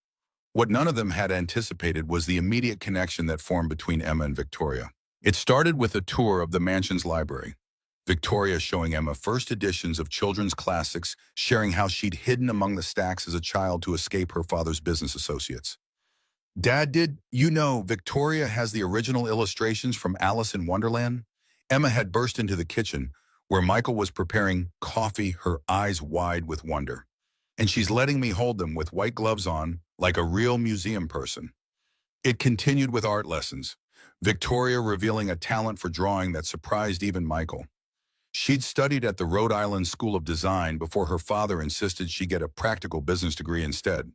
What none of them had anticipated was the immediate connection that formed between Emma and Victoria. It started with a tour of the mansion's library. Victoria showing Emma first editions of children's classics, sharing how she'd hidden among the stacks as a child to escape her father's business associates. Dad, did you know Victoria has the original illustrations from Alice in Wonderland? Emma had burst into the kitchen, where Michael was preparing coffee, her eyes wide with wonder. And she's letting me hold them with white gloves on, like a real museum person. It continued with art lessons, Victoria revealing a talent for drawing that surprised even Michael. She'd studied at the Rhode Island School of Design before her father insisted she get a practical business degree instead.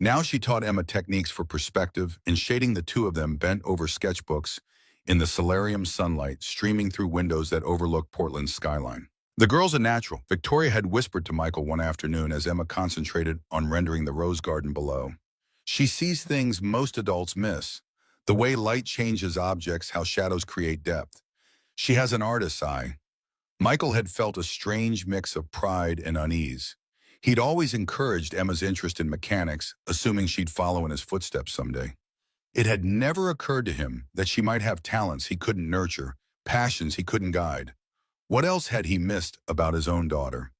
Now she taught Emma techniques for perspective and shading. The two of them bent over sketchbooks in the solarium sunlight streaming through windows that overlooked Portland's skyline. The girl's a natural, Victoria had whispered to Michael one afternoon as Emma concentrated on rendering the rose garden below. She sees things most adults miss, the way light changes objects, how shadows create depth. She has an artist's eye. Michael had felt a strange mix of pride and unease. He'd always encouraged Emma's interest in mechanics, assuming she'd follow in his footsteps someday. It had never occurred to him that she might have talents he couldn't nurture, passions he couldn't guide. What else had he missed about his own daughter?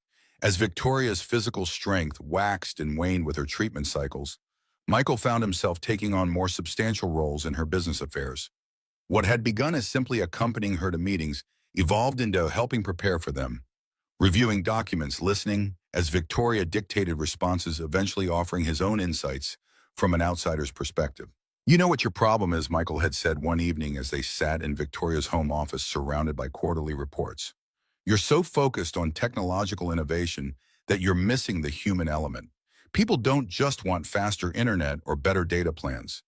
As Victoria's physical strength waxed and waned with her treatment cycles, Michael found himself taking on more substantial roles in her business affairs. What had begun as simply accompanying her to meetings evolved into helping prepare for them, reviewing documents, listening as Victoria dictated responses, eventually offering his own insights from an outsider's perspective. You know what your problem is, Michael had said one evening as they sat in Victoria's home office surrounded by quarterly reports. You're so focused on technological innovation that you're missing the human element. People don't just want faster internet or better data plans.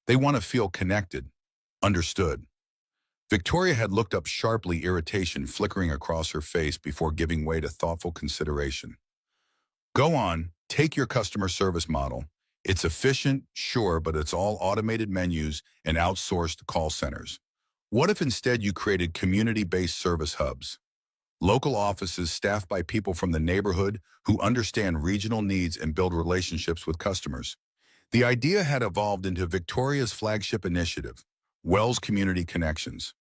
They want to feel connected, understood. Victoria had looked up sharply, irritation flickering across her face before giving way to thoughtful consideration. Go on, take your customer service model. It's efficient, sure, but it's all automated menus and outsourced call centers. What if instead you created community-based service hubs? Local offices staffed by people from the neighborhood who understand regional needs and build relationships with customers. The idea had evolved into Victoria's flagship initiative, Wells Community Connections.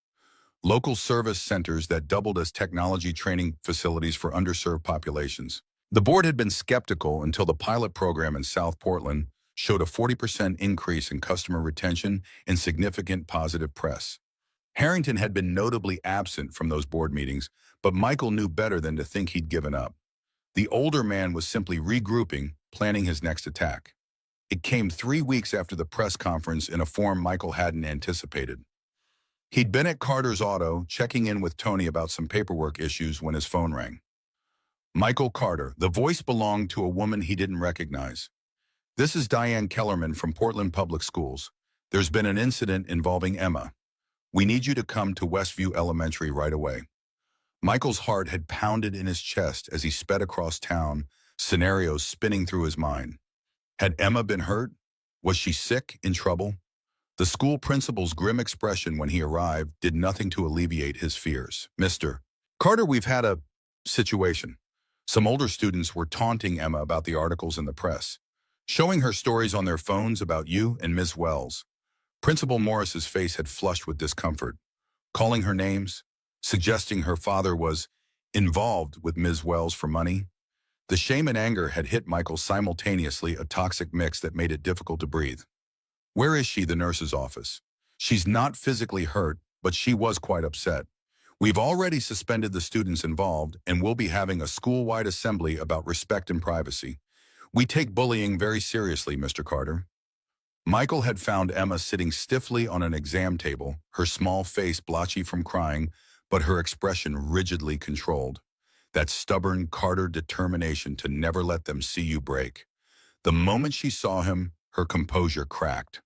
Local service centers that doubled as technology training facilities for underserved populations. The board had been skeptical until the pilot program in South Portland showed a 40% increase in customer retention and significant positive press. Harrington had been notably absent from those board meetings, but Michael knew better than to think he'd given up. The older man was simply regrouping, planning his next attack. It came 3 weeks after the press conference in a form Michael hadn't anticipated. He'd been at Carter's Auto, checking in with Tony about some paperwork issues when his phone rang. Michael Carter, the voice belonged to a woman he didn't recognize. This is Diane Kellerman from Portland Public Schools. There's been an incident involving Emma. We need you to come to Westview Elementary right away. Michael's heart had pounded in his chest as he sped across town, scenarios spinning through his mind. Had Emma been hurt? Was she sick, in trouble? The school principal's grim expression when he arrived did nothing to alleviate his fears. Mr. Carter, we've had a situation. Some older students were taunting Emma about the articles in the press, showing her stories on their phones about you and Ms. Wells. Principal Morris's face had flushed with discomfort, calling her names, suggesting her father was involved with Ms. Wells for money. The shame and anger had hit Michael simultaneously, a toxic mix that made it difficult to breathe. Where is she? The nurse's office. She's not physically hurt, but she was quite upset. We've already suspended the students involved, and we'll be having a school-wide assembly about respect and privacy. We take bullying very seriously, Mr. Carter. Michael had found Emma sitting stiffly on an exam table, her small face blotchy from crying, but her expression rigidly controlled. That stubborn Carter determination to never let them see you break. The moment she saw him, her composure cracked.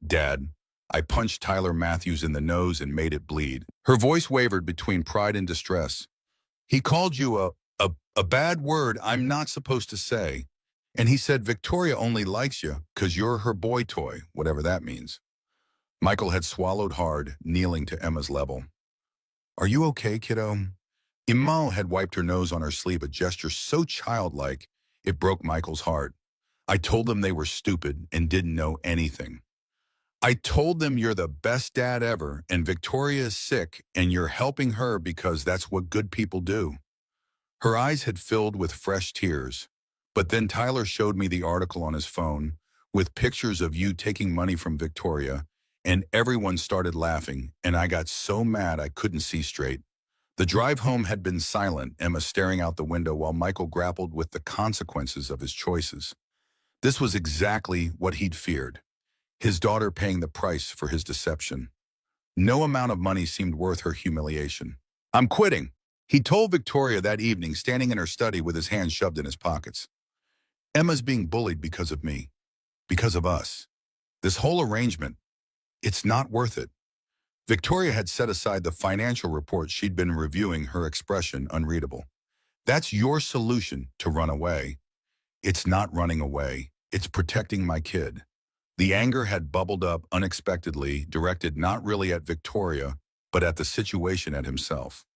Dad, I punched Tyler Matthews in the nose and made it bleed. Her voice wavered between pride and distress. He called you a bad word I'm not supposed to say. And he said Victoria only likes you because you're her boy toy, whatever that means. Michael had swallowed hard, kneeling to Emma's level. Are you okay, kiddo? Emma had wiped her nose on her sleeve, a gesture so childlike it broke Michael's heart. I told them they were stupid and didn't know anything. I told them you're the best dad ever and Victoria is sick and you're helping her because that's what good people do. Her eyes had filled with fresh tears. But then Tyler showed me the article on his phone with pictures of you taking money from Victoria, and everyone started laughing, and I got so mad I couldn't see straight. The drive home had been silent, Emma staring out the window while Michael grappled with the consequences of his choices. This was exactly what he'd feared. His daughter paying the price for his deception. No amount of money seemed worth her humiliation. I'm quitting, he told Victoria that evening, standing in her study with his hands shoved in his pockets. Emma's being bullied because of me, because of us. This whole arrangement, it's not worth it. Victoria had set aside the financial report she'd been reviewing, her expression unreadable. That's your solution to run away. It's not running away. It's protecting my kid. The anger had bubbled up unexpectedly, directed not really at Victoria, but at the situation, at himself.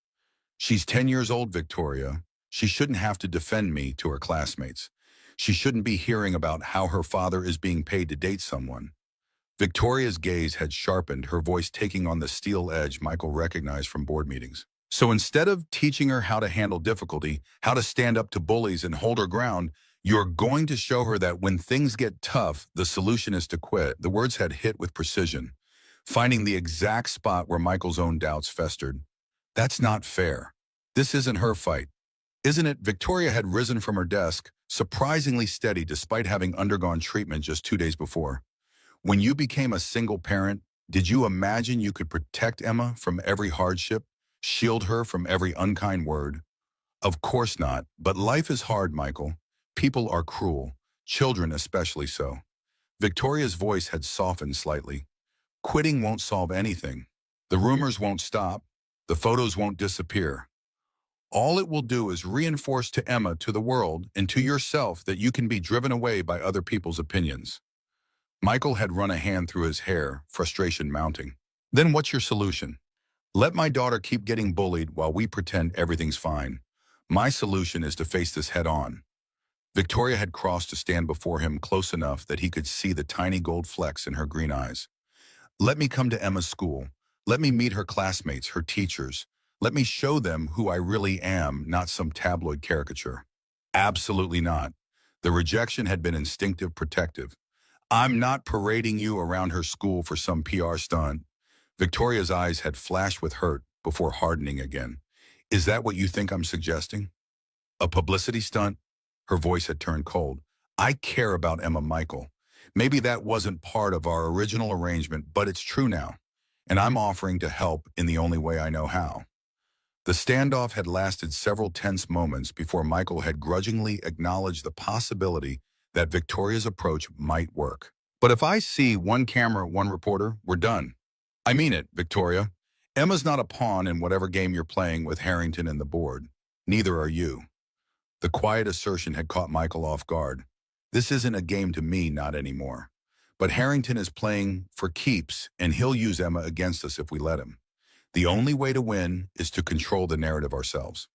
She's 10 years old, Victoria. She shouldn't have to defend me to her classmates. She shouldn't be hearing about how her father is being paid to date someone. Victoria's gaze had sharpened, her voice taking on the steel edge Michael recognized from board meetings. So instead of teaching her how to handle difficulty, how to stand up to bullies and hold her ground, you're going to show her that when things get tough, the solution is to quit. The words had hit with precision, finding the exact spot where Michael's own doubts festered. That's not fair. This isn't her fight. Isn't it? Victoria had risen from her desk, surprisingly steady despite having undergone treatment just 2 days before. When you became a single parent, did you imagine you could protect Emma from every hardship, shield her from every unkind word? Of course not, but life is hard, Michael. People are cruel, children especially so. Victoria's voice had softened slightly. Quitting won't solve anything. The rumors won't stop. The photos won't disappear. All it will do is reinforce to Emma, to the world, and to yourself that you can be driven away by other people's opinions. Michael had run a hand through his hair, frustration mounting. Then what's your solution? Let my daughter keep getting bullied while we pretend everything's fine. My solution is to face this head on. Victoria had crossed to stand before him close enough that he could see the tiny gold flecks in her green eyes. Let me come to Emma's school. Let me meet her classmates, her teachers. Let me show them who I really am, not some tabloid caricature. Absolutely not. The rejection had been instinctive, protective. I'm not parading you around her school for some PR stunt. Victoria's eyes had flashed with hurt before hardening again. Is that what you think I'm suggesting? A publicity stunt? Her voice had turned cold. I care about Emma, Michael. Maybe that wasn't part of our original arrangement, but it's true now. And I'm offering to help in the only way I know how. The standoff had lasted several tense moments before Michael had grudgingly acknowledged the possibility that Victoria's approach might work. But if I see one camera, one reporter, we're done. I mean it, Victoria. Emma's not a pawn in whatever game you're playing with Harrington and the board. Neither are you. The quiet assertion had caught Michael off guard. This isn't a game to me, not anymore. But Harrington is playing for keeps, and he'll use Emma against us if we let him. The only way to win is to control the narrative ourselves.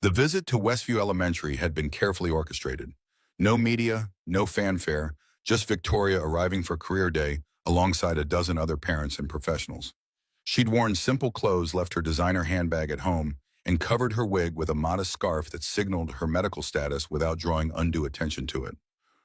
The visit to Westview Elementary had been carefully orchestrated. No media, no fanfare, just Victoria arriving for career day alongside a dozen other parents and professionals. She'd worn simple clothes, left her designer handbag at home, and covered her wig with a modest scarf that signaled her medical status without drawing undue attention to it.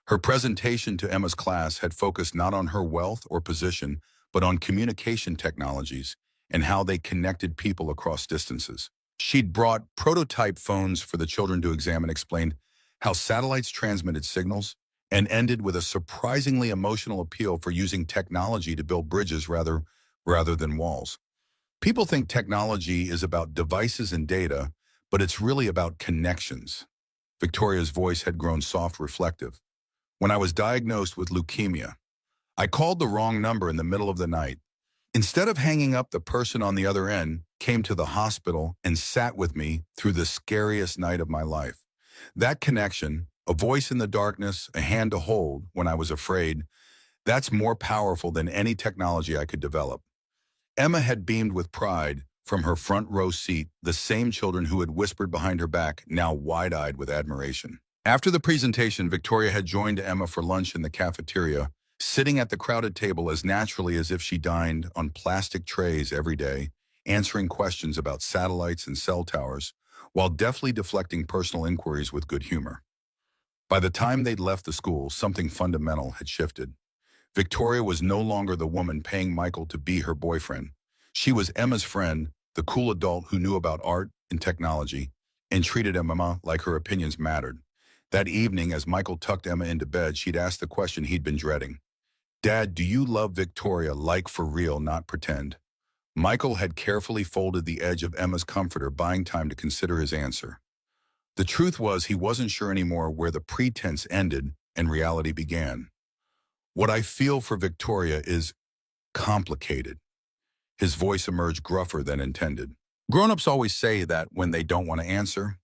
Her presentation to Emma's class had focused not on her wealth or position, but on communication technologies and how they connected people across distances. She'd brought prototype phones for the children to examine, explained how satellites transmitted signals, and ended with a surprisingly emotional appeal for using technology to build bridges rather than walls. People think technology is about devices and data, but it's really about connections. Victoria's voice had grown soft, reflective. When I was diagnosed with leukemia, I called the wrong number in the middle of the night. Instead of hanging up, the person on the other end came to the hospital and sat with me through the scariest night of my life. That connection, a voice in the darkness, a hand to hold when I was afraid, that's more powerful than any technology I could develop. Emma had beamed with pride from her front row seat, the same children who had whispered behind her back, now wide-eyed with admiration. After the presentation, Victoria had joined Emma for lunch in the cafeteria, sitting at the crowded table as naturally as if she dined on plastic trays every day, answering questions about satellites and cell towers, while deftly deflecting personal inquiries with good humor. By the time they'd left the school, something fundamental had shifted. Victoria was no longer the woman paying Michael to be her boyfriend. She was Emma's friend, the cool adult who knew about art and technology, and treated Emma like her opinions mattered. That evening, as Michael tucked Emma into bed, she'd asked the question he'd been dreading. "Dad, do you love Victoria like for real, not pretend?" Michael had carefully folded the edge of Emma's comforter, buying time to consider his answer. The truth was he wasn't sure anymore where the pretense ended and reality began. "What I feel for Victoria is complicated." His voice emerged gruffer than intended. Grown-ups always say that when they don't want to answer.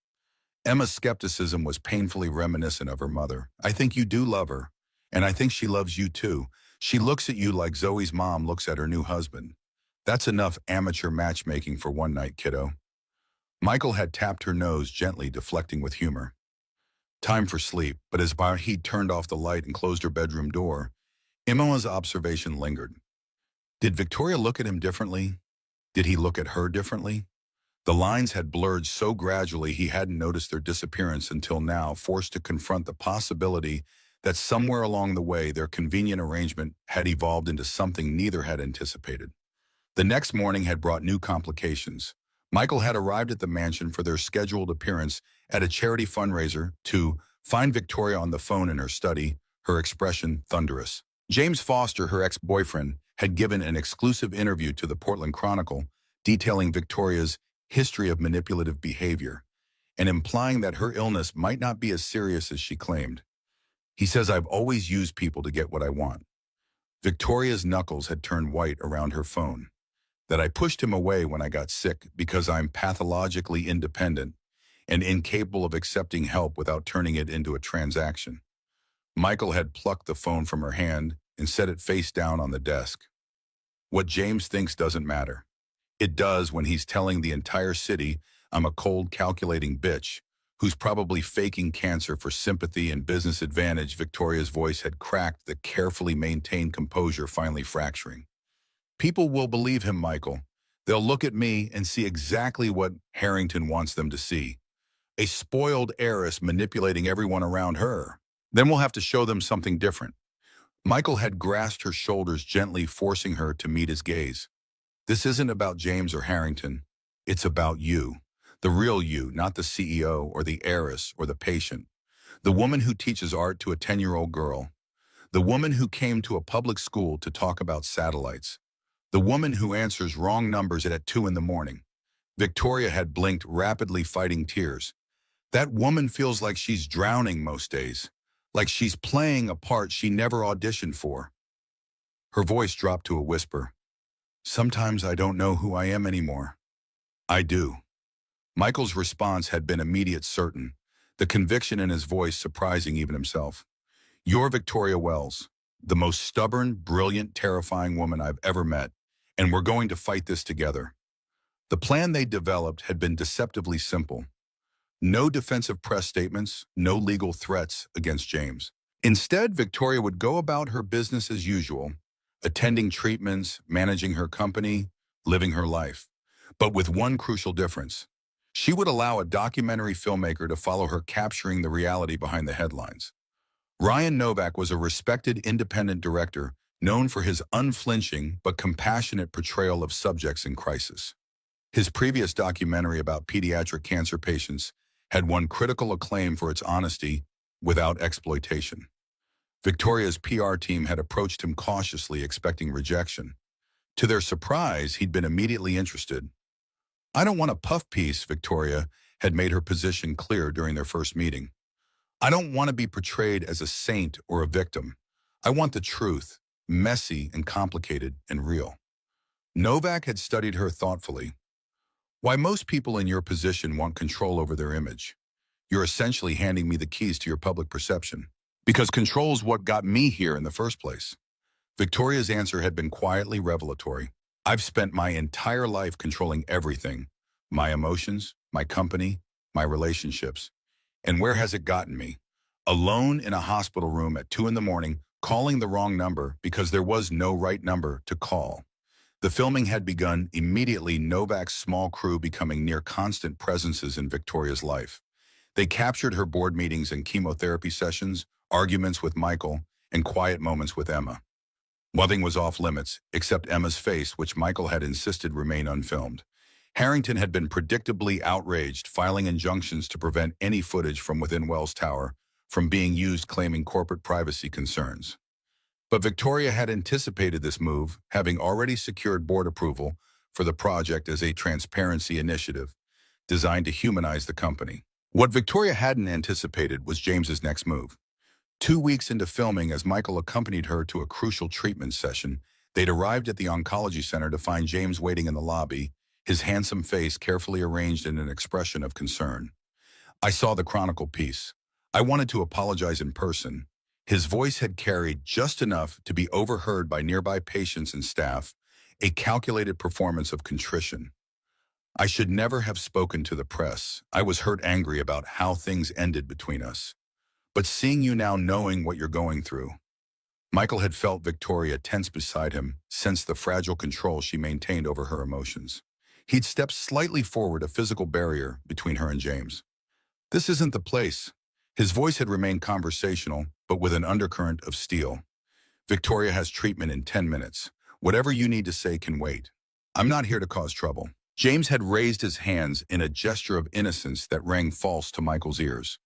Emma's skepticism was painfully reminiscent of her mother. "I think you do love her, and I think she loves you too. She looks at you like Zoe's mom looks at her new husband. That's enough amateur matchmaking for one night, kiddo." Michael had tapped her nose gently, deflecting with humor. Time for sleep, but as he turned off the light and closed her bedroom door, Emma's observation lingered. Did Victoria look at him differently? Did he look at her differently? The lines had blurred so gradually he hadn't noticed their disappearance until now, forced to confront the possibility that somewhere along the way their convenient arrangement had evolved into something neither had anticipated. The next morning had brought new complications. Michael had arrived at the mansion for their scheduled appearance at a charity fundraiser to find Victoria on the phone in her study, her expression thunderous. James Foster, her ex-boyfriend, had given an exclusive interview to the Portland Chronicle detailing Victoria's history of manipulative behavior and implying that her illness might not be as serious as she claimed. He says, "I've always used people to get what I want." Victoria's knuckles had turned white around her phone. "That I pushed him away when I got sick because I'm pathologically independent and incapable of accepting help without turning it into a transaction." Michael had plucked the phone from her hand and set it face down on the desk. "What James thinks doesn't matter. It does when he's telling the entire city I'm a cold, calculating bitch who's probably faking cancer for sympathy and business advantage." Victoria's voice had cracked, the carefully maintained composure finally fracturing. "People will believe him, Michael. They'll look at me and see exactly what Harrington wants them to see. A spoiled heiress manipulating everyone around her. Then we'll have to show them something different." Michael had grasped her shoulders gently, forcing her to meet his gaze. "This isn't about James or Harrington. It's about you. The real you, not the CEO or the heiress or the patient. The woman who teaches art to a 10-year-old girl. The woman who came to a public school to talk about satellites. The woman who answers wrong numbers at 2 in the morning." Victoria had blinked, rapidly fighting tears. "That woman feels like she's drowning most days. Like she's playing a part she never auditioned for." Her voice dropped to a whisper. "Sometimes I don't know who I am anymore." "I do." Michael's response had been immediate, certain, the conviction in his voice surprising even himself. "You're Victoria Wells, the most stubborn, brilliant, terrifying woman I've ever met, and we're going to fight this together." The plan they developed had been deceptively simple. No defensive press statements, no legal threats against James. Instead, Victoria would go about her business as usual, attending treatments, managing her company, living her life. But with one crucial difference. She would allow a documentary filmmaker to follow her, capturing the reality behind the headlines. Ryan Novak was a respected independent director known for his unflinching but compassionate portrayal of subjects in crisis. His previous documentary about pediatric cancer patients had won critical acclaim for its honesty without exploitation. Victoria's PR team had approached him cautiously, expecting rejection. To their surprise, he'd been immediately interested. "I don't want a puff piece," Victoria had made her position clear during their first meeting. "I don't want to be portrayed as a saint or a victim. I want the truth. messy and complicated and real. Novak had studied her thoughtfully. Why most people in your position want control over their image. You're essentially handing me the keys to your public perception. Because control's what got me here in the first place. Victoria's answer had been quietly revelatory. I've spent my entire life controlling everything. My emotions, my company, my relationships. And where has it gotten me? Alone in a hospital room at 2 in the morning, calling the wrong number because there was no right number to call. The filming had begun immediately, Novak's small crew becoming near constant presences in Victoria's life. They captured her board meetings and chemotherapy sessions, arguments with Michael, and quiet moments with Emma. Nothing was off limits, except Emma's face, which Michael had insisted remain unfilmed. Harrington had been predictably outraged, filing injunctions to prevent any footage from within Wells Tower from being used, claiming corporate privacy concerns. But Victoria had anticipated this move, having already secured board approval for the project as a transparency initiative designed to humanize the company. What Victoria hadn't anticipated was James's next move. 2 weeks into filming, as Michael accompanied her to a crucial treatment session, they'd arrived at the oncology center to find James waiting in the lobby, his handsome face carefully arranged in an expression of concern. I saw the Chronicle piece. I wanted to apologize in person. His voice had carried just enough to be overheard by nearby patients and staff, a calculated performance of contrition. I should never have spoken to the press. I was hurt, angry about how things ended between us. But seeing you now, knowing what you're going through. Michael had felt Victoria tense beside him, sensed the fragile control she maintained over her emotions. He'd stepped slightly forward, a physical barrier between her and James. This isn't the place. His voice had remained conversational, but with an undercurrent of steel. Victoria has treatment in 10 minutes. Whatever you need to say can wait. I'm not here to cause trouble. James had raised his hands in a gesture of innocence that rang false to Michael's ears.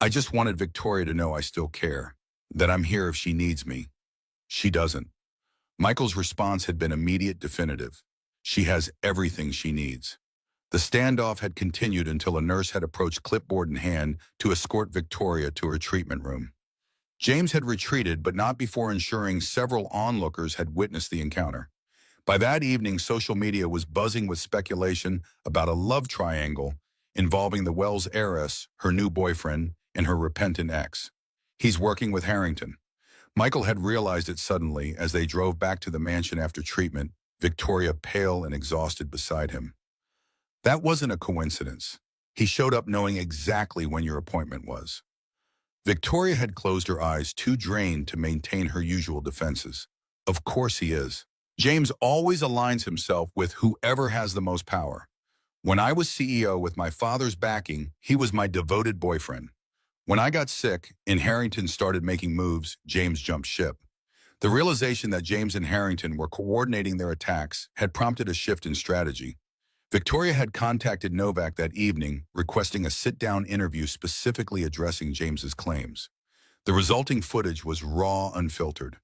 I just wanted Victoria to know I still care, that I'm here if she needs me. She doesn't. Michael's response had been immediate, definitive. She has everything she needs. The standoff had continued until a nurse had approached, clipboard in hand, to escort Victoria to her treatment room. James had retreated, but not before ensuring several onlookers had witnessed the encounter. By that evening, social media was buzzing with speculation about a love triangle involving the Wells heiress, her new boyfriend, and her repentant ex. He's working with Harrington. Michael had realized it suddenly as they drove back to the mansion after treatment, Victoria pale and exhausted beside him. That wasn't a coincidence. He showed up knowing exactly when your appointment was. Victoria had closed her eyes, too drained to maintain her usual defenses. Of course he is. James always aligns himself with whoever has the most power. When I was CEO with my father's backing, he was my devoted boyfriend. When I got sick and Harrington started making moves, James jumped ship. The realization that James and Harrington were coordinating their attacks had prompted a shift in strategy. Victoria had contacted Novak that evening, requesting a sit-down interview specifically addressing James's claims. The resulting footage was raw, unfiltered.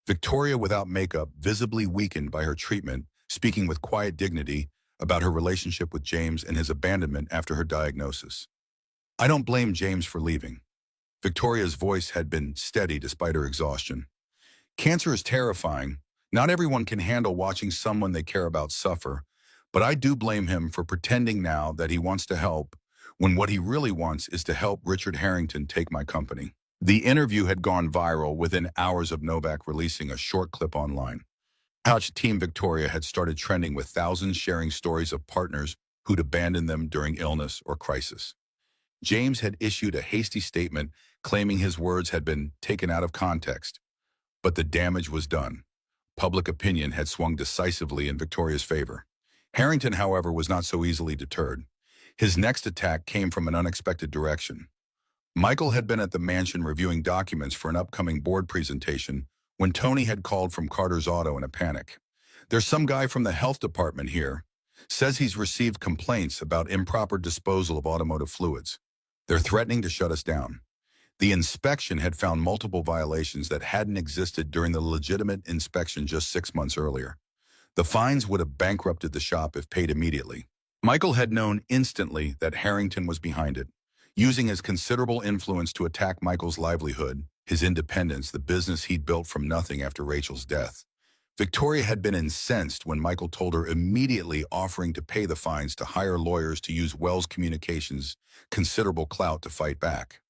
Victoria, without makeup, visibly weakened by her treatment, speaking with quiet dignity about her relationship with James and his abandonment after her diagnosis. I don't blame James for leaving. Victoria's voice had been steady despite her exhaustion. Cancer is terrifying. Not everyone can handle watching someone they care about suffer, but I do blame him for pretending now that he wants to help, when what he really wants is to help Richard Harrington take my company. The interview had gone viral within hours of Novak releasing a short clip online. Couch Team Victoria had started trending, with thousands sharing stories of partners who'd abandoned them during illness or crisis. James had issued a hasty statement claiming his words had been taken out of context, but the damage was done. Public opinion had swung decisively in Victoria's favor. Harrington, however, was not so easily deterred. His next attack came from an unexpected direction. Michael had been at the mansion reviewing documents for an upcoming board presentation when Tony had called from Carter's Auto in a panic. There's some guy from the health department here. Says he's received complaints about improper disposal of automotive fluids. They're threatening to shut us down. The inspection had found multiple violations that hadn't existed during the legitimate inspection just 6 months earlier. The fines would have bankrupted the shop if paid immediately. Michael had known instantly that Harrington was behind it, using his considerable influence to attack Michael's livelihood, his independence, the business he'd built from nothing after Rachel's death. Victoria had been incensed when Michael told her, immediately offering to pay the fines to hire lawyers to use Wells Communications' considerable clout to fight back.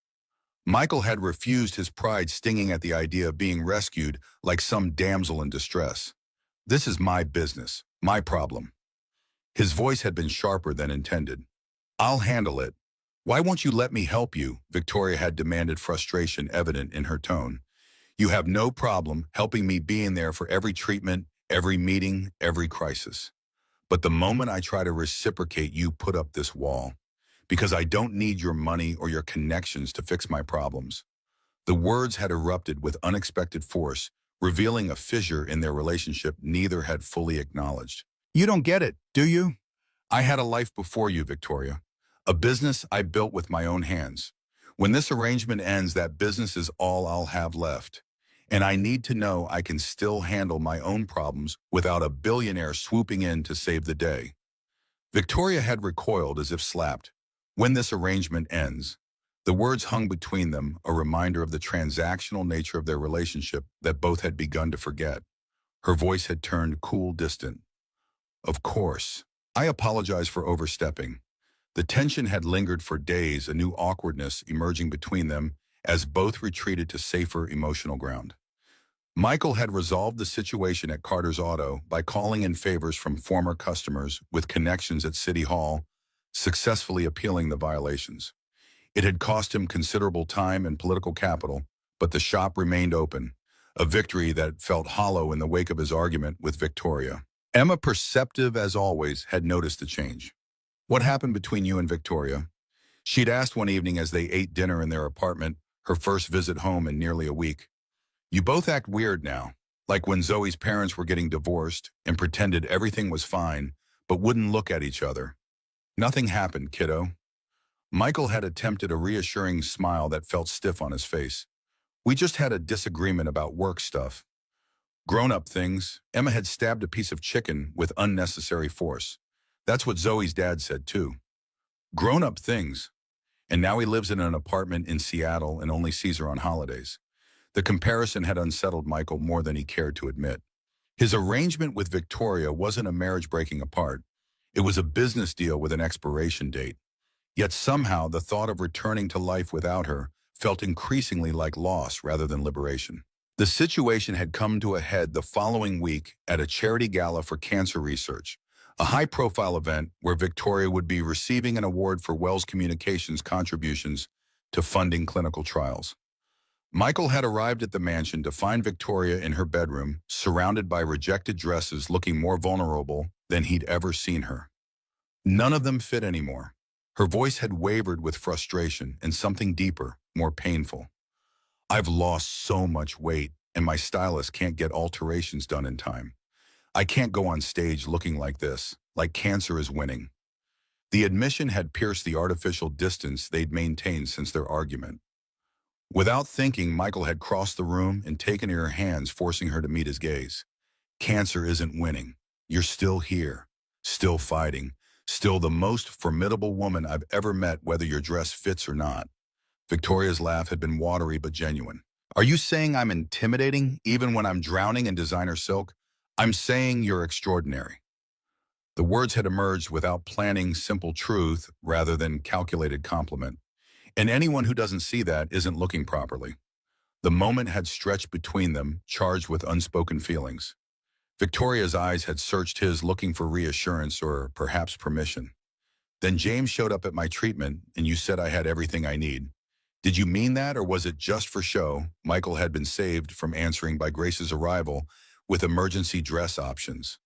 Michael had refused, his pride stinging at the idea of being rescued like some damsel in distress. "This is my business, my problem." His voice had been sharper than intended. "I'll handle it. Why won't you let me help you?" Victoria had demanded, frustration evident in her tone. "You have no problem helping me being there for every treatment, every meeting, every crisis. But the moment I try to reciprocate, you put up this wall. Because I don't need your money or your connections to fix my problems." The words had erupted with unexpected force, revealing a fissure in their relationship neither had fully acknowledged. "You don't get it, do you? I had a life before you, Victoria. A business I built with my own hands. When this arrangement ends, that business is all I'll have left. And I need to know I can still handle my own problems without a billionaire swooping in to save the day." Victoria had recoiled as if slapped. "When this arrangement ends." The words hung between them, a reminder of the transactional nature of their relationship that both had begun to forget. Her voice had turned cool, distant. "Of course. I apologize for overstepping." The tension had lingered for days, a new awkwardness emerging between them as both retreated to safer emotional ground. Michael had resolved the situation at Carter's Auto by calling in favors from former customers with connections at City Hall, successfully appealing the violations. It had cost him considerable time and political capital, but the shop remained open, a victory that felt hollow in the wake of his argument with Victoria. Emma, perceptive as always, had noticed the change. "What happened between you and Victoria?" She'd asked one evening as they ate dinner in their apartment, her first visit home in nearly a week. "You both act weird now, like when Zoe's parents were getting divorced and pretended everything was fine, but wouldn't look at each other." "Nothing happened, kiddo." Michael had attempted a reassuring smile that felt stiff on his face. "We just had a disagreement about work stuff." "Grown-up things." Emma had stabbed a piece of chicken with unnecessary force. "That's what Zoe's dad said too." "Grown-up things." And now he lives in an apartment in Seattle and only sees her on holidays. The comparison had unsettled Michael more than he cared to admit. His arrangement with Victoria wasn't a marriage breaking apart. It was a business deal with an expiration date. Yet somehow the thought of returning to life without her felt increasingly like loss rather than liberation. The situation had come to a head the following week at a charity gala for cancer research, a high-profile event where Victoria would be receiving an award for Wells Communications' contributions to funding clinical trials. Michael had arrived at the mansion to find Victoria in her bedroom, surrounded by rejected dresses, looking more vulnerable than he'd ever seen her. None of them fit anymore. Her voice had wavered with frustration and something deeper, more painful. "I've lost so much weight, and my stylist can't get alterations done in time. I can't go on stage looking like this, like cancer is winning." The admission had pierced the artificial distance they'd maintained since their argument. Without thinking, Michael had crossed the room and taken her hands, forcing her to meet his gaze. "Cancer isn't winning. You're still here, still fighting, still the most formidable woman I've ever met, whether your dress fits or not." Victoria's laugh had been watery but genuine. "Are you saying I'm intimidating even when I'm drowning in designer silk? I'm saying you're extraordinary." The words had emerged without planning, simple truth rather than calculated compliment. And anyone who doesn't see that isn't looking properly. The moment had stretched between them, charged with unspoken feelings. Victoria's eyes had searched his, looking for reassurance or perhaps permission. "Then James showed up at my treatment, and you said I had everything I need. Did you mean that, or was it just for show?" Michael had been saved from answering by Grace's arrival with emergency dress options.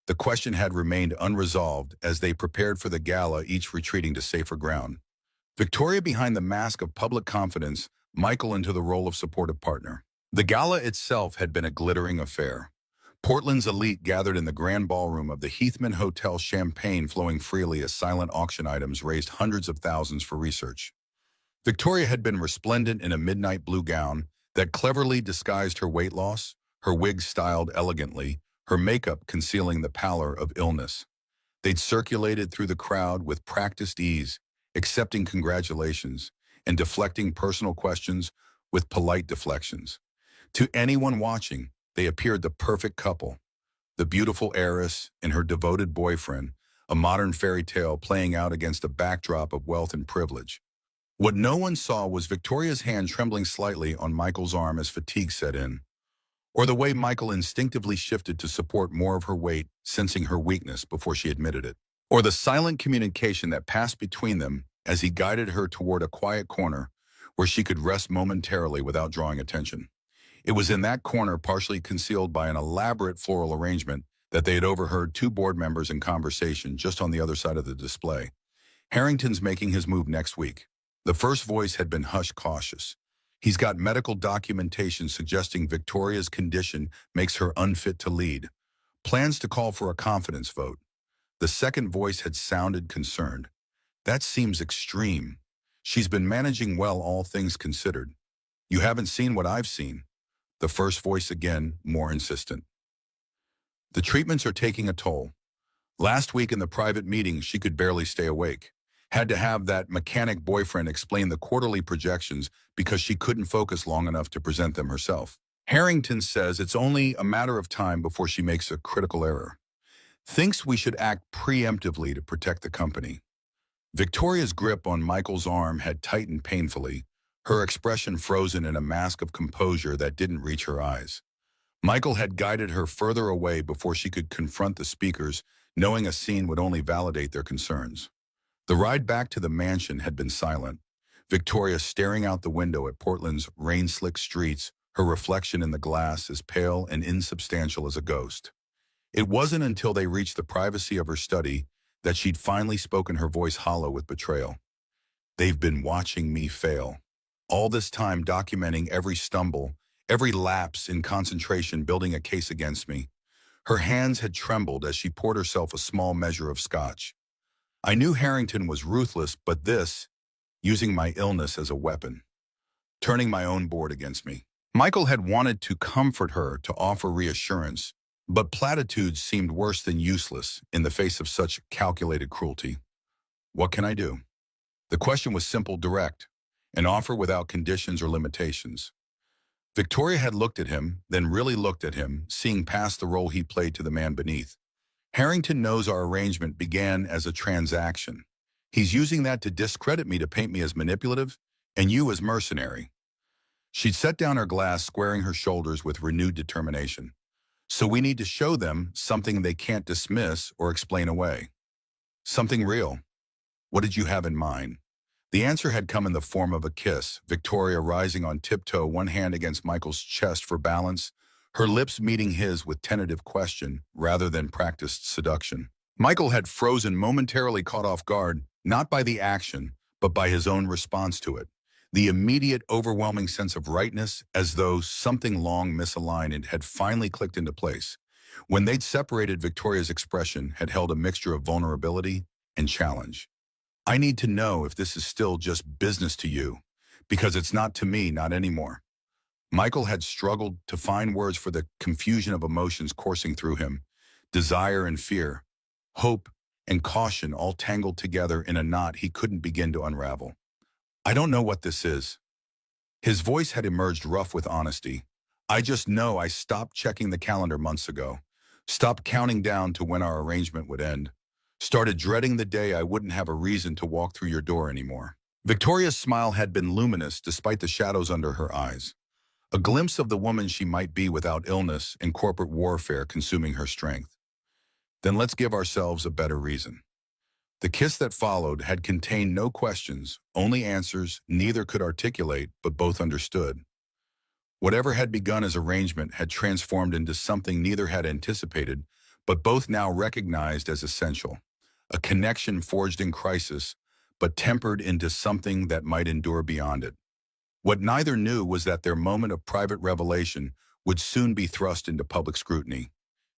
The question had remained unresolved as they prepared for the gala, each retreating to safer ground. Victoria behind the mask of public confidence, Michael into the role of supportive partner. The gala itself had been a glittering affair. Portland's elite gathered in the grand ballroom of the Heathman Hotel, champagne flowing freely as silent auction items raised hundreds of thousands for research. Victoria had been resplendent in a midnight blue gown that cleverly disguised her weight loss, her wig styled elegantly, her makeup concealing the pallor of illness. They'd circulated through the crowd with practiced ease, accepting congratulations and deflecting personal questions with polite deflections. To anyone watching, they appeared the perfect couple. The beautiful heiress and her devoted boyfriend, a modern fairy tale playing out against a backdrop of wealth and privilege. What no one saw was Victoria's hand trembling slightly on Michael's arm as fatigue set in, or the way Michael instinctively shifted to support more of her weight, sensing her weakness before she admitted it, or the silent communication that passed between them as he guided her toward a quiet corner where she could rest momentarily without drawing attention. It was in that corner, partially concealed by an elaborate floral arrangement, that they had overheard two board members in conversation just on the other side of the display. Harrington's making his move next week. The first voice had been hushed cautious. He's got medical documentation suggesting Victoria's condition makes her unfit to lead. Plans to call for a confidence vote. The second voice had sounded concerned. That seems extreme. She's been managing well, all things considered. You haven't seen what I've seen. The first voice again, more insistent. The treatments are taking a toll. Last week in the private meeting, she could barely stay awake. Had to have that mechanic boyfriend explain the quarterly projections because she couldn't focus long enough to present them herself. Harrington says it's only a matter of time before she makes a critical error. Thinks we should act preemptively to protect the company. Victoria's grip on Michael's arm had tightened painfully, her expression frozen in a mask of composure that didn't reach her eyes. Michael had guided her further away before she could confront the speakers, knowing a scene would only validate their concerns. The ride back to the mansion had been silent. Victoria staring out the window at Portland's rain-slicked streets, her reflection in the glass as pale and insubstantial as a ghost. It wasn't until they reached the privacy of her study that she'd finally spoken, her voice hollow with betrayal. They've been watching me fail. All this time documenting every stumble, every lapse in concentration, building a case against me. Her hands had trembled as she poured herself a small measure of scotch. I knew Harrington was ruthless, but this, using my illness as a weapon, turning my own board against me. Michael had wanted to comfort her, to offer reassurance, but platitudes seemed worse than useless in the face of such calculated cruelty. What can I do? The question was simple, direct, an offer without conditions or limitations. Victoria had looked at him, then really looked at him, seeing past the role he played to the man beneath. Harrington knows our arrangement began as a transaction. He's using that to discredit me, to paint me as manipulative, and you as mercenary. She'd set down her glass, squaring her shoulders with renewed determination. So we need to show them something they can't dismiss or explain away. Something real. What did you have in mind? The answer had come in the form of a kiss, Victoria rising on tiptoe, one hand against Michael's chest for balance, her lips meeting his with tentative question rather than practiced seduction. Michael had frozen, momentarily caught off guard, not by the action, but by his own response to it. The immediate, overwhelming sense of rightness, as though something long misaligned had finally clicked into place. When they'd separated, Victoria's expression had held a mixture of vulnerability and challenge. I need to know if this is still just business to you, because it's not to me, not anymore. Michael had struggled to find words for the confusion of emotions coursing through him, desire and fear, hope and caution all tangled together in a knot he couldn't begin to unravel. I don't know what this is. His voice had emerged rough with honesty. I just know I stopped checking the calendar months ago, stopped counting down to when our arrangement would end, started dreading the day I wouldn't have a reason to walk through your door anymore. Victoria's smile had been luminous despite the shadows under her eyes, a glimpse of the woman she might be without illness and corporate warfare consuming her strength. Then let's give ourselves a better reason. The kiss that followed had contained no questions, only answers neither could articulate, but both understood. Whatever had begun as arrangement had transformed into something neither had anticipated, but both now recognized as essential. A connection forged in crisis, but tempered into something that might endure beyond it. What neither knew was that their moment of private revelation would soon be thrust into public scrutiny.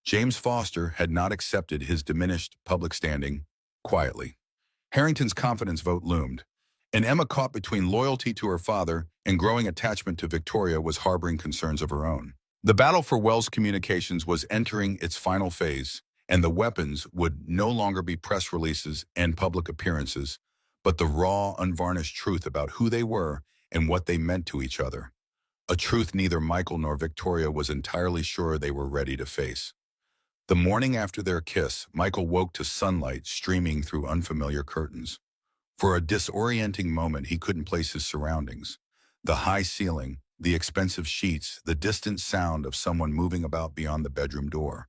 James Foster had not accepted his diminished public standing quietly. Harrington's confidence vote loomed, and Emma, caught between loyalty to her father and growing attachment to Victoria, was harboring concerns of her own. The battle for Wells Communications was entering its final phase, and the weapons would no longer be press releases and public appearances, but the raw, unvarnished truth about who they were and what they meant to each other. a truth neither Michael nor Victoria was entirely sure they were ready to face. The morning after their kiss, Michael woke to sunlight streaming through unfamiliar curtains. For a disorienting moment, he couldn't place his surroundings. The high ceiling, the expensive sheets, the distant sound of someone moving about beyond the bedroom door.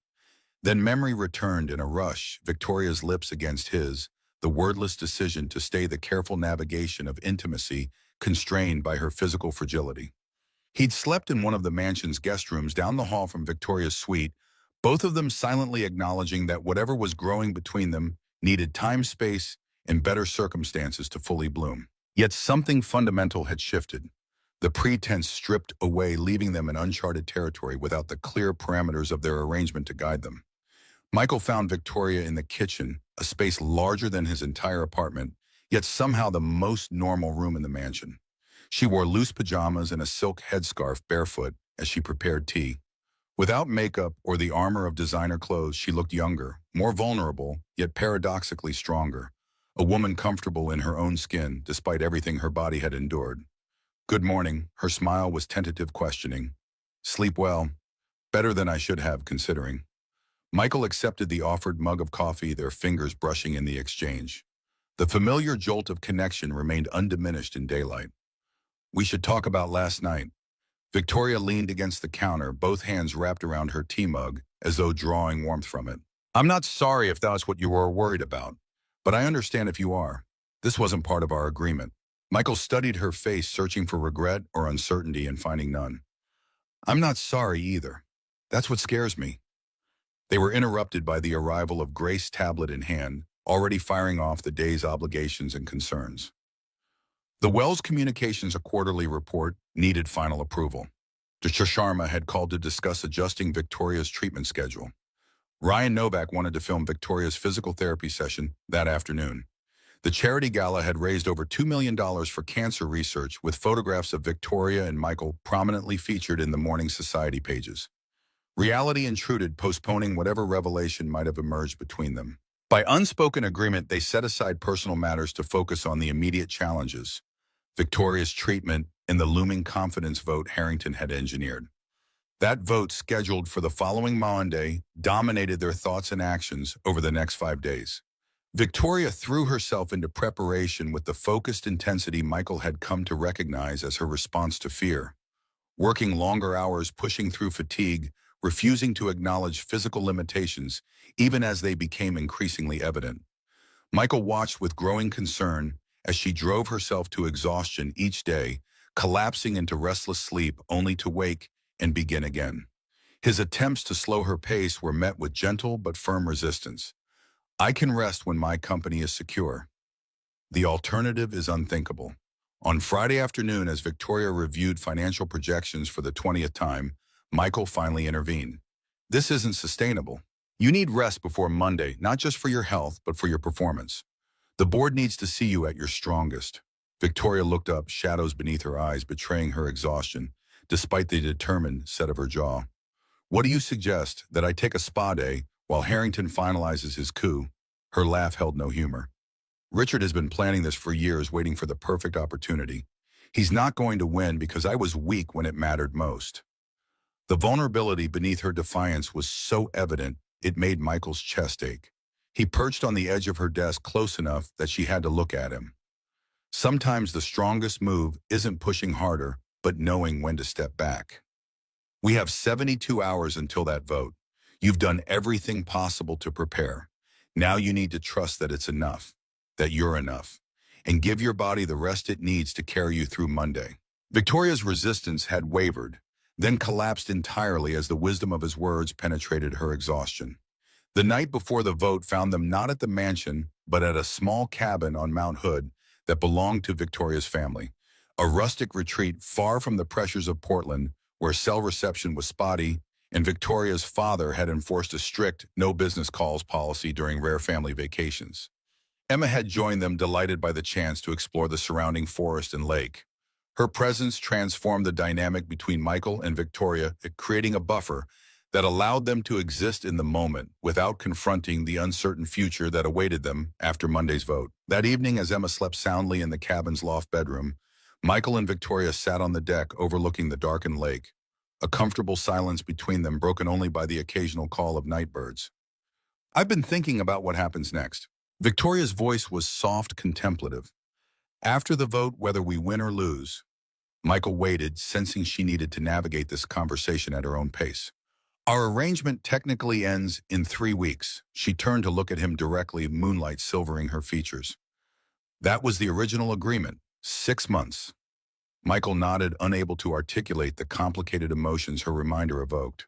Then memory returned in a rush, Victoria's lips against his, the wordless decision to stay the careful navigation of intimacy constrained by her physical fragility. He'd slept in one of the mansion's guest rooms down the hall from Victoria's suite, both of them silently acknowledging that whatever was growing between them needed time, space, and better circumstances to fully bloom. Yet something fundamental had shifted. The pretense stripped away, leaving them in uncharted territory without the clear parameters of their arrangement to guide them. Michael found Victoria in the kitchen, a space larger than his entire apartment, yet somehow the most normal room in the mansion. She wore loose pajamas and a silk headscarf barefoot as she prepared tea. Without makeup or the armor of designer clothes, she looked younger, more vulnerable, yet paradoxically stronger. A woman comfortable in her own skin, despite everything her body had endured. "Good morning." Her smile was tentative questioning. "Sleep well. Better than I should have, considering." Michael accepted the offered mug of coffee, their fingers brushing in the exchange. The familiar jolt of connection remained undiminished in daylight. "We should talk about last night." Victoria leaned against the counter, both hands wrapped around her tea mug, as though drawing warmth from it. "I'm not sorry if that's what you were worried about, but I understand if you are. This wasn't part of our agreement." Michael studied her face, searching for regret or uncertainty and finding none. "I'm not sorry either. That's what scares me." They were interrupted by the arrival of Grace, tablet in hand, already firing off the day's obligations and concerns. The Wells Communications A quarterly report needed final approval. Dr. Sharma had called to discuss adjusting Victoria's treatment schedule. Ryan Novak wanted to film Victoria's physical therapy session that afternoon. The charity gala had raised over $2 million for cancer research, with photographs of Victoria and Michael prominently featured in the morning society pages. Reality intruded, postponing whatever revelation might have emerged between them. By unspoken agreement, they set aside personal matters to focus on the immediate challenges: Victoria's treatment and the looming confidence vote Harrington had engineered. That vote, scheduled for the following Monday, dominated their thoughts and actions over the next 5 days. Victoria threw herself into preparation with the focused intensity Michael had come to recognize as her response to fear. Working longer hours, pushing through fatigue, refusing to acknowledge physical limitations, even as they became increasingly evident. Michael watched with growing concern as she drove herself to exhaustion each day, collapsing into restless sleep only to wake and begin again. His attempts to slow her pace were met with gentle but firm resistance. "I can rest when my company is secure. The alternative is unthinkable." On Friday afternoon, as Victoria reviewed financial projections for the 20th time, Michael finally intervened. "This isn't sustainable. You need rest before Monday, not just for your health, but for your performance. The board needs to see you at your strongest." Victoria looked up, shadows beneath her eyes betraying her exhaustion, despite the determined set of her jaw. "What do you suggest, that I take a spa day while Harrington finalizes his coup?" Her laugh held no humor. "Richard has been planning this for years, waiting for the perfect opportunity. He's not going to win because I was weak when it mattered most." The vulnerability beneath her defiance was so evident, it made Michael's chest ache. He perched on the edge of her desk close enough that she had to look at him. Sometimes the strongest move isn't pushing harder, but knowing when to step back. "We have 72 hours until that vote. You've done everything possible to prepare. Now you need to trust that it's enough, that you're enough, and give your body the rest it needs to carry you through Monday." Victoria's resistance had wavered, then collapsed entirely as the wisdom of his words penetrated her exhaustion. The night before the vote found them not at the mansion, but at a small cabin on Mount Hood that belonged to Victoria's family. A rustic retreat far from the pressures of Portland, where cell reception was spotty, and Victoria's father had enforced a strict no business calls policy during rare family vacations. Emma had joined them, delighted by the chance to explore the surrounding forest and lake. Her presence transformed the dynamic between Michael and Victoria, creating a buffer that allowed them to exist in the moment without confronting the uncertain future that awaited them after Monday's vote. That evening, as Emma slept soundly in the cabin's loft bedroom, Michael and Victoria sat on the deck overlooking the darkened lake, a comfortable silence between them broken only by the occasional call of night birds. I've been thinking about what happens next. Victoria's voice was soft, contemplative. After the vote, whether we win or lose, Michael waited, sensing she needed to navigate this conversation at her own pace. Our arrangement technically ends in 3 weeks. She turned to look at him directly, moonlight silvering her features. That was the original agreement. 6 months. Michael nodded, unable to articulate the complicated emotions her reminder evoked.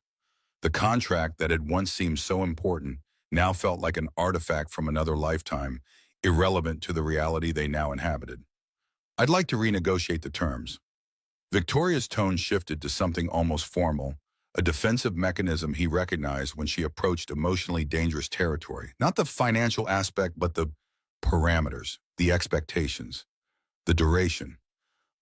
The contract that had once seemed so important now felt like an artifact from another lifetime, irrelevant to the reality they now inhabited. I'd like to renegotiate the terms. Victoria's tone shifted to something almost formal, a defensive mechanism he recognized when she approached emotionally dangerous territory. Not the financial aspect, but the parameters, the expectations, the duration.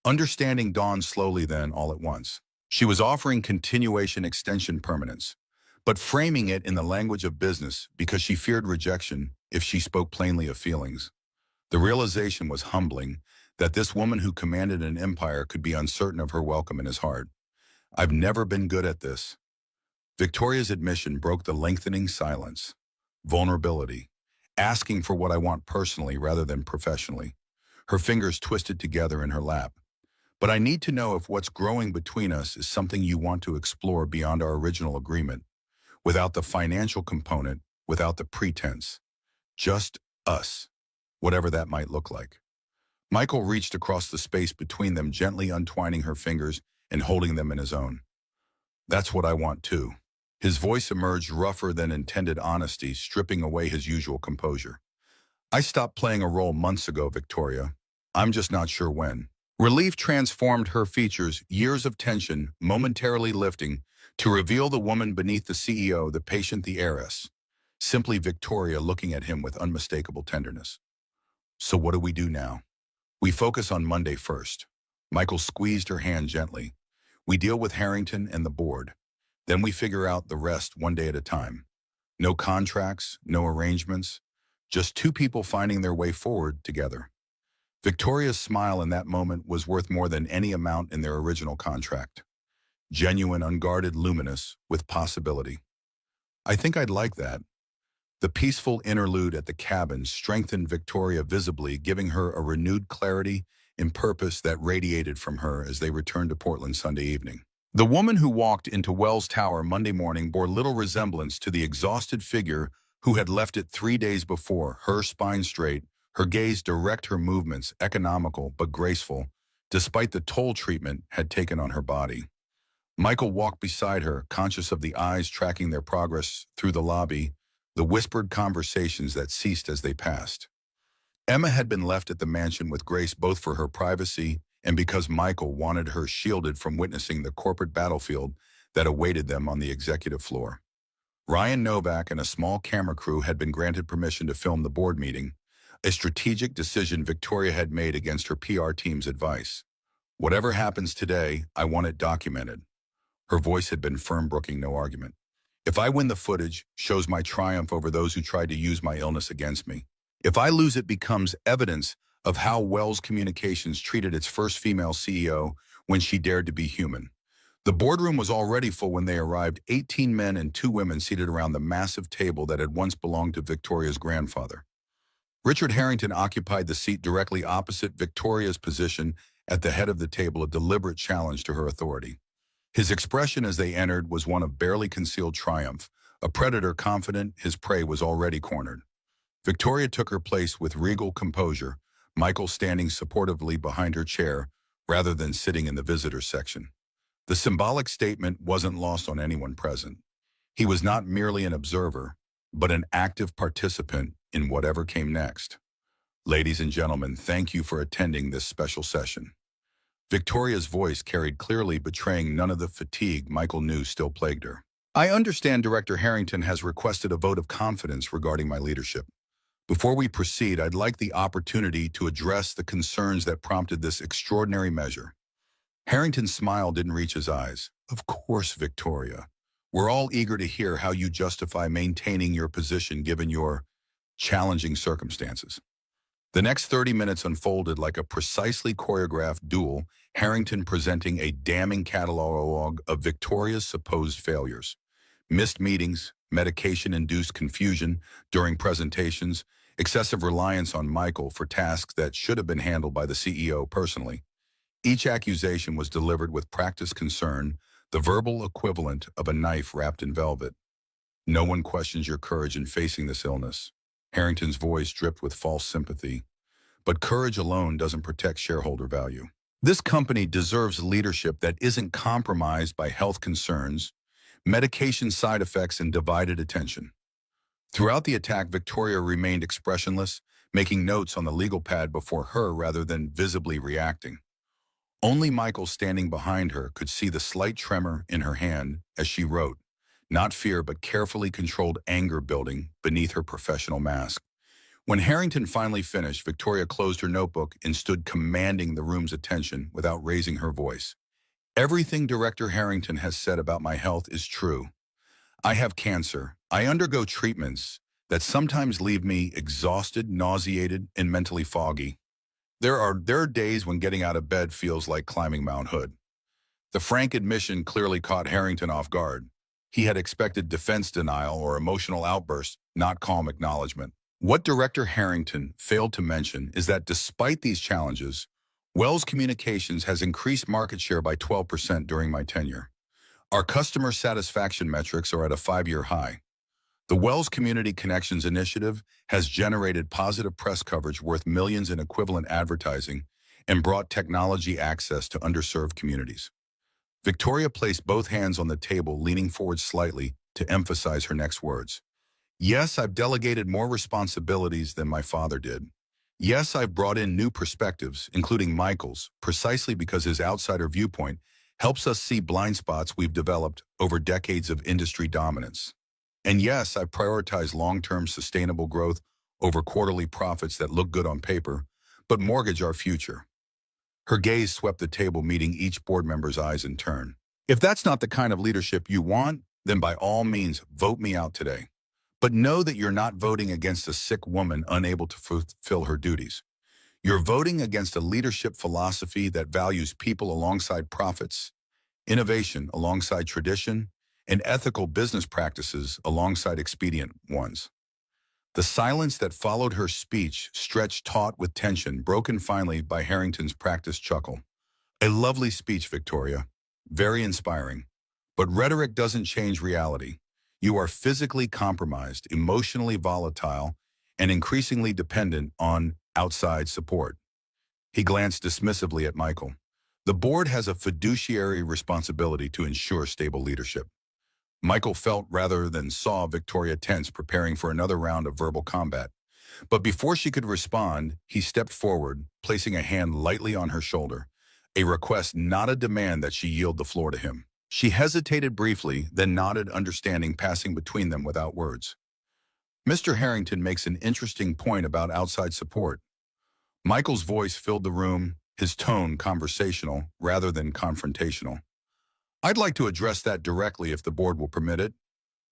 Understanding dawned slowly then, all at once. She was offering continuation, extension, permanence, but framing it in the language of business because she feared rejection if she spoke plainly of feelings. The realization was humbling, that this woman who commanded an empire could be uncertain of her welcome in his heart. I've never been good at this. Victoria's admission broke the lengthening silence. Vulnerability. Asking for what I want personally rather than professionally. Her fingers twisted together in her lap. But I need to know if what's growing between us is something you want to explore beyond our original agreement, without the financial component, without the pretense. Just us, whatever that might look like. Michael reached across the space between them, gently untwining her fingers and holding them in his own. That's what I want too. His voice emerged rougher than intended honesty, stripping away his usual composure. I stopped playing a role months ago, Victoria. I'm just not sure when. Relief transformed her features, years of tension momentarily lifting, to reveal the woman beneath the CEO, the patient, the heiress. Simply Victoria looking at him with unmistakable tenderness. So what do we do now? We focus on Monday first. Michael squeezed her hand gently. We deal with Harrington and the board. Then we figure out the rest one day at a time. No contracts, no arrangements, just two people finding their way forward together. Victoria's smile in that moment was worth more than any amount in their original contract. Genuine, unguarded, luminous, with possibility. I think I'd like that. The peaceful interlude at the cabin strengthened Victoria visibly, giving her a renewed clarity and purpose that radiated from her as they returned to Portland Sunday evening. The woman who walked into Wells Tower Monday morning bore little resemblance to the exhausted figure who had left it 3 days before, her spine straight, her gaze direct, her movements economical but graceful, despite the toll treatment had taken on her body. Michael walked beside her, conscious of the eyes tracking their progress through the lobby, the whispered conversations that ceased as they passed. Emma had been left at the mansion with Grace both for her privacy and because Michael wanted her shielded from witnessing the corporate battlefield that awaited them on the executive floor. Ryan Novak and a small camera crew had been granted permission to film the board meeting, a strategic decision Victoria had made against her PR team's advice. Whatever happens today, I want it documented. Her voice had been firm, brooking no argument. If I win, the footage shows my triumph over those who tried to use my illness against me. If I lose, it becomes evidence of how Wells Communications treated its first female CEO when she dared to be human. The boardroom was already full when they arrived, 18 men and 2 women seated around the massive table that had once belonged to Victoria's grandfather. Richard Harrington occupied the seat directly opposite Victoria's position at the head of the table, a deliberate challenge to her authority. His expression as they entered was one of barely concealed triumph, a predator confident his prey was already cornered. Victoria took her place with regal composure, Michael standing supportively behind her chair rather than sitting in the visitor section. The symbolic statement wasn't lost on anyone present. He was not merely an observer, but an active participant in whatever came next. Ladies and gentlemen, thank you for attending this special session. Victoria's voice carried clearly, betraying none of the fatigue Michael knew still plagued her. I understand Director Harrington has requested a vote of confidence regarding my leadership. Before we proceed, I'd like the opportunity to address the concerns that prompted this extraordinary measure. Harrington's smile didn't reach his eyes. Of course, Victoria. We're all eager to hear how you justify maintaining your position given your challenging circumstances. The next 30 minutes unfolded like a precisely choreographed duel, Harrington presenting a damning catalog of Victoria's supposed failures. Missed meetings, medication-induced confusion during presentations, excessive reliance on Michael for tasks that should have been handled by the CEO personally. Each accusation was delivered with practiced concern, the verbal equivalent of a knife wrapped in velvet. No one questions your courage in facing this illness. Harrington's voice dripped with false sympathy. But courage alone doesn't protect shareholder value. This company deserves leadership that isn't compromised by health concerns, medication side effects, and divided attention. Throughout the attack, Victoria remained expressionless, making notes on the legal pad before her rather than visibly reacting. Only Michael, standing behind her, could see the slight tremor in her hand as she wrote, not fear but carefully controlled anger building beneath her professional mask. When Harrington finally finished, Victoria closed her notebook and stood commanding the room's attention without raising her voice. Everything Director Harrington has said about my health is true. I have cancer. I undergo treatments that sometimes leave me exhausted, nauseated, and mentally foggy. There are days when getting out of bed feels like climbing Mount Hood. The frank admission clearly caught Harrington off guard. He had expected defense denial or emotional outbursts, not calm acknowledgement. What Director Harrington failed to mention is that despite these challenges, Wells Communications has increased market share by 12% during my tenure. Our customer satisfaction metrics are at a 5-year high. The Wells Community Connections Initiative has generated positive press coverage worth millions in equivalent advertising and brought technology access to underserved communities. Victoria placed both hands on the table, leaning forward slightly to emphasize her next words. Yes, I've delegated more responsibilities than my father did. Yes, I've brought in new perspectives, including Michael's, precisely because his outsider viewpoint helps us see blind spots we've developed over decades of industry dominance. And yes, I've prioritized long-term sustainable growth over quarterly profits that look good on paper, but mortgage our future. Her gaze swept the table, meeting each board member's eyes in turn. If that's not the kind of leadership you want, then by all means, vote me out today. But know that you're not voting against a sick woman unable to fulfill her duties. You're voting against a leadership philosophy that values people alongside profits, innovation alongside tradition, and ethical business practices alongside expedient ones. The silence that followed her speech stretched taut with tension, broken finally by Harrington's practiced chuckle. A lovely speech, Victoria. Very inspiring. But rhetoric doesn't change reality. You are physically compromised, emotionally volatile, and increasingly dependent on outside support. He glanced dismissively at Michael. The board has a fiduciary responsibility to ensure stable leadership. Michael felt rather than saw Victoria tense, preparing for another round of verbal combat. But before she could respond, he stepped forward, placing a hand lightly on her shoulder, a request, not a demand, that she yield the floor to him. She hesitated briefly, then nodded, understanding, passing between them without words. Mr. Harrington makes an interesting point about outside support. Michael's voice filled the room, his tone conversational rather than confrontational. I'd like to address that directly if the board will permit it.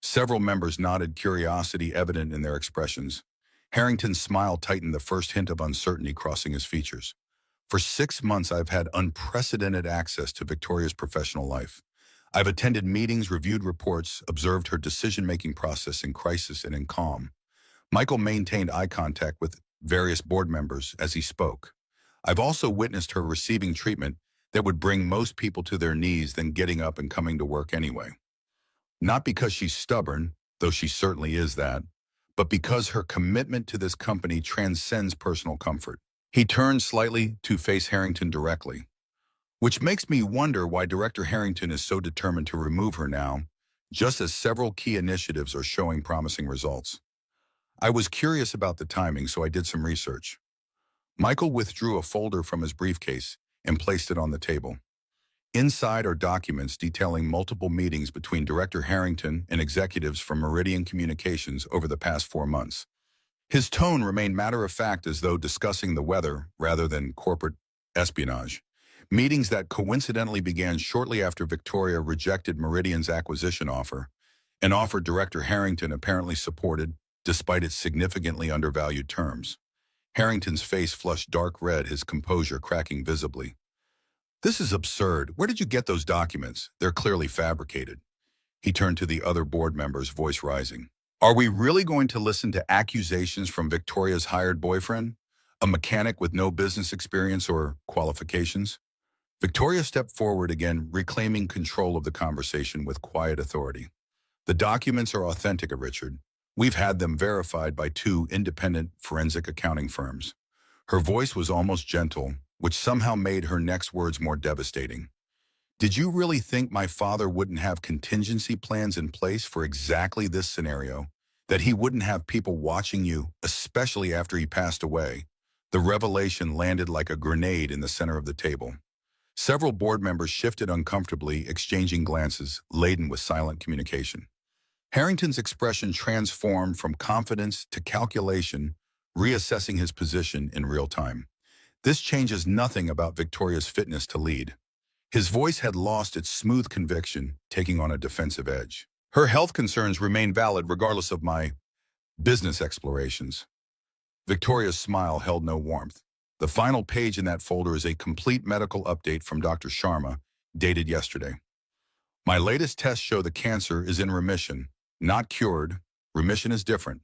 Several members nodded, curiosity evident in their expressions. Harrington's smile tightened, the first hint of uncertainty crossing his features. For 6 months, I've had unprecedented access to Victoria's professional life. I've attended meetings, reviewed reports, observed her decision-making process in crisis and in calm. Michael maintained eye contact with various board members as he spoke. I've also witnessed her receiving treatment that would bring most people to their knees, then getting up and coming to work anyway. Not because she's stubborn, though she certainly is that, but because her commitment to this company transcends personal comfort. He turned slightly to face Harrington directly, which makes me wonder why Director Harrington is so determined to remove her now, just as several key initiatives are showing promising results. I was curious about the timing, so I did some research. Michael withdrew a folder from his briefcase and placed it on the table. Inside are documents detailing multiple meetings between Director Harrington and executives from Meridian Communications over the past 4 months. His tone remained matter-of-fact, as though discussing the weather rather than corporate espionage. Meetings that coincidentally began shortly after Victoria rejected Meridian's acquisition offer, an offer Director Harrington apparently supported despite its significantly undervalued terms. Harrington's face flushed dark red, his composure cracking visibly. This is absurd. Where did you get those documents? They're clearly fabricated. He turned to the other board members, voice rising. Are we really going to listen to accusations from Victoria's hired boyfriend? A mechanic with no business experience or qualifications? Victoria stepped forward again, reclaiming control of the conversation with quiet authority. The documents are authentic, Richard. We've had them verified by 2 independent forensic accounting firms. Her voice was almost gentle, which somehow made her next words more devastating. Did you really think my father wouldn't have contingency plans in place for exactly this scenario? That he wouldn't have people watching you, especially after he passed away? The revelation landed like a grenade in the center of the table. Several board members shifted uncomfortably, exchanging glances laden with silent communication. Harrington's expression transformed from confidence to calculation, reassessing his position in real time. This changes nothing about Victoria's fitness to lead. His voice had lost its smooth conviction, taking on a defensive edge. Her health concerns remain valid regardless of my business explorations. Victoria's smile held no warmth. The final page in that folder is a complete medical update from Dr. Sharma, dated yesterday. My latest tests show the cancer is in remission, not cured. Remission is different,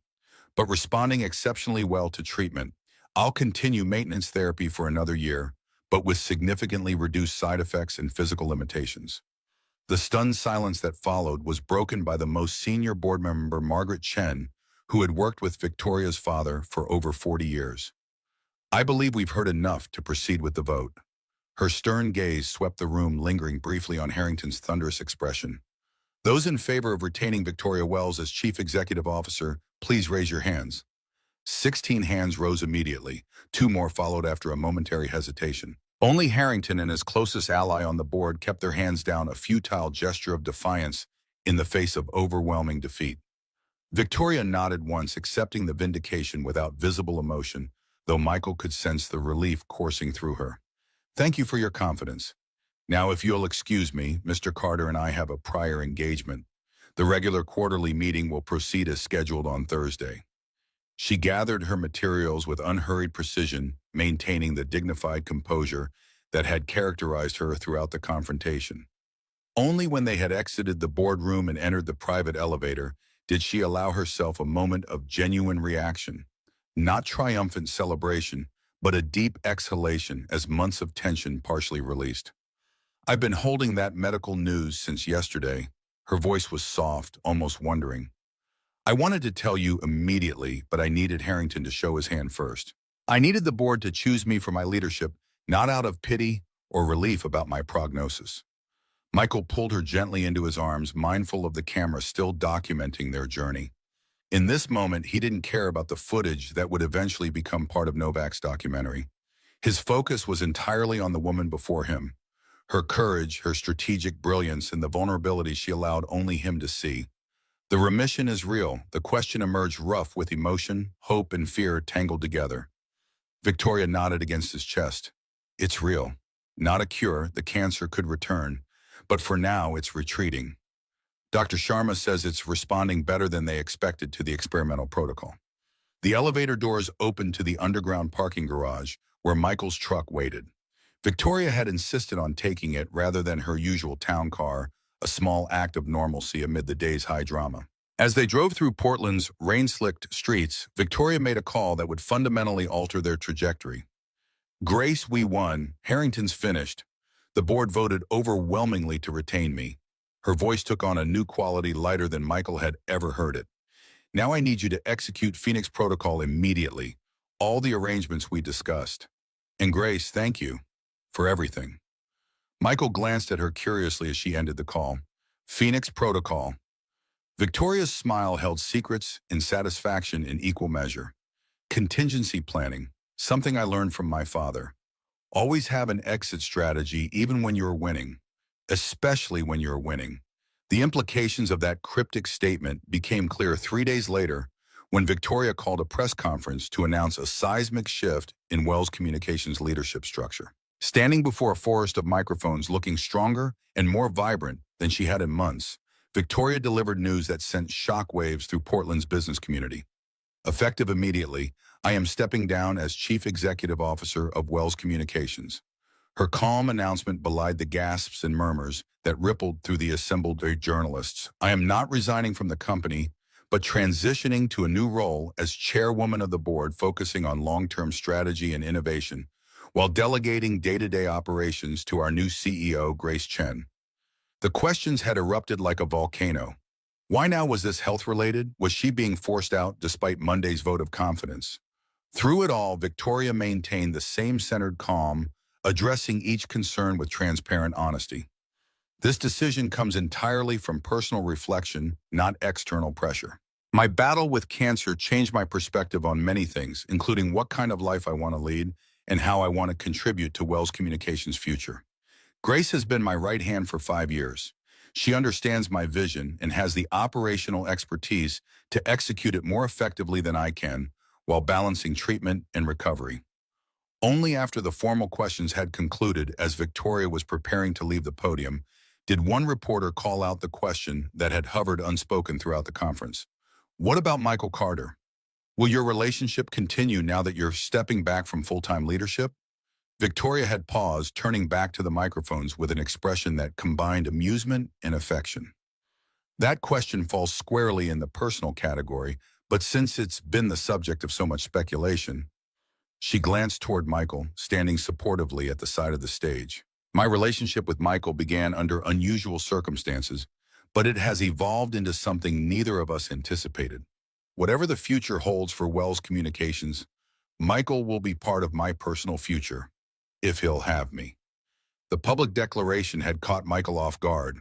but responding exceptionally well to treatment. I'll continue maintenance therapy for another year, but with significantly reduced side effects and physical limitations. The stunned silence that followed was broken by the most senior board member, Margaret Chen, who had worked with Victoria's father for over 40 years. I believe we've heard enough to proceed with the vote. Her stern gaze swept the room, lingering briefly on Harrington's thunderous expression. Those in favor of retaining Victoria Wells as Chief Executive Officer, please raise your hands. 16 hands rose immediately. 2 more followed after a momentary hesitation. Only Harrington and his closest ally on the board kept their hands down, a futile gesture of defiance in the face of overwhelming defeat. Victoria nodded once, accepting the vindication without visible emotion, though Michael could sense the relief coursing through her. Thank you for your confidence. Now, if you'll excuse me, Mr. Carter and I have a prior engagement. The regular quarterly meeting will proceed as scheduled on Thursday. She gathered her materials with unhurried precision, maintaining the dignified composure that had characterized her throughout the confrontation. Only when they had exited the boardroom and entered the private elevator did she allow herself a moment of genuine reaction. Not triumphant celebration, but a deep exhalation as months of tension partially released. I've been holding that medical news since yesterday. Her voice was soft, almost wondering. I wanted to tell you immediately, but I needed Harrington to show his hand first. I needed the board to choose me for my leadership, not out of pity or relief about my prognosis. Michael pulled her gently into his arms, mindful of the camera still documenting their journey. In this moment, he didn't care about the footage that would eventually become part of Novak's documentary. His focus was entirely on the woman before him, her courage, her strategic brilliance, and the vulnerability she allowed only him to see. The remission is real. The question emerged rough with emotion, hope, and fear tangled together. Victoria nodded against his chest. It's real. Not a cure. The cancer could return, but for now it's retreating. Dr. Sharma says it's responding better than they expected to the experimental protocol. The elevator doors opened to the underground parking garage where Michael's truck waited. Victoria had insisted on taking it rather than her usual town car, a small act of normalcy amid the day's high drama. As they drove through Portland's rain-slicked streets, Victoria made a call that would fundamentally alter their trajectory. Grace, we won. Harrington's finished. The board voted overwhelmingly to retain me. Her voice took on a new quality, lighter than Michael had ever heard it. Now I need you to execute Phoenix Protocol immediately. All the arrangements we discussed. And Grace, thank you for everything. Michael glanced at her curiously as she ended the call. Phoenix Protocol. Victoria's smile held secrets and satisfaction in equal measure. Contingency planning, something I learned from my father. Always have an exit strategy even when you're winning, especially when you're winning. The implications of that cryptic statement became clear 3 days later when Victoria called a press conference to announce a seismic shift in Wells Communications' leadership structure. Standing before a forest of microphones, looking stronger and more vibrant than she had in months, Victoria delivered news that sent shockwaves through Portland's business community. Effective immediately, I am stepping down as Chief Executive Officer of Wells Communications. Her calm announcement belied the gasps and murmurs that rippled through the assembled journalists. I am not resigning from the company, but transitioning to a new role as chairwoman of the board, focusing on long-term strategy and innovation, while delegating day-to-day operations to our new CEO, Grace Chen. The questions had erupted like a volcano. Why now? Was this health-related? Was she being forced out despite Monday's vote of confidence? Through it all, Victoria maintained the same centered calm, addressing each concern with transparent honesty. This decision comes entirely from personal reflection, not external pressure. My battle with cancer changed my perspective on many things, including what kind of life I want to lead and how I want to contribute to Wells Communications' future. Grace has been my right hand for 5 years. She understands my vision and has the operational expertise to execute it more effectively than I can, while balancing treatment and recovery. Only after the formal questions had concluded, as Victoria was preparing to leave the podium, did one reporter call out the question that had hovered unspoken throughout the conference. What about Michael Carter? Will your relationship continue now that you're stepping back from full-time leadership? Victoria had paused, turning back to the microphones with an expression that combined amusement and affection. That question falls squarely in the personal category, but since it's been the subject of so much speculation, she glanced toward Michael, standing supportively at the side of the stage. My relationship with Michael began under unusual circumstances, but it has evolved into something neither of us anticipated. Whatever the future holds for Wells Communications, Michael will be part of my personal future, if he'll have me. The public declaration had caught Michael off guard.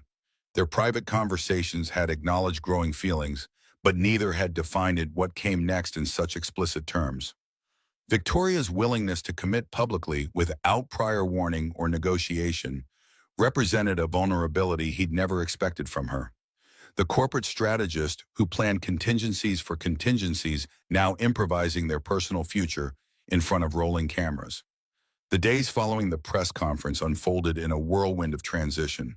Their private conversations had acknowledged growing feelings, but neither had defined what came next in such explicit terms. Victoria's willingness to commit publicly without prior warning or negotiation represented a vulnerability he'd never expected from her. The corporate strategist who planned contingencies for contingencies, now improvising their personal future in front of rolling cameras. The days following the press conference unfolded in a whirlwind of transition.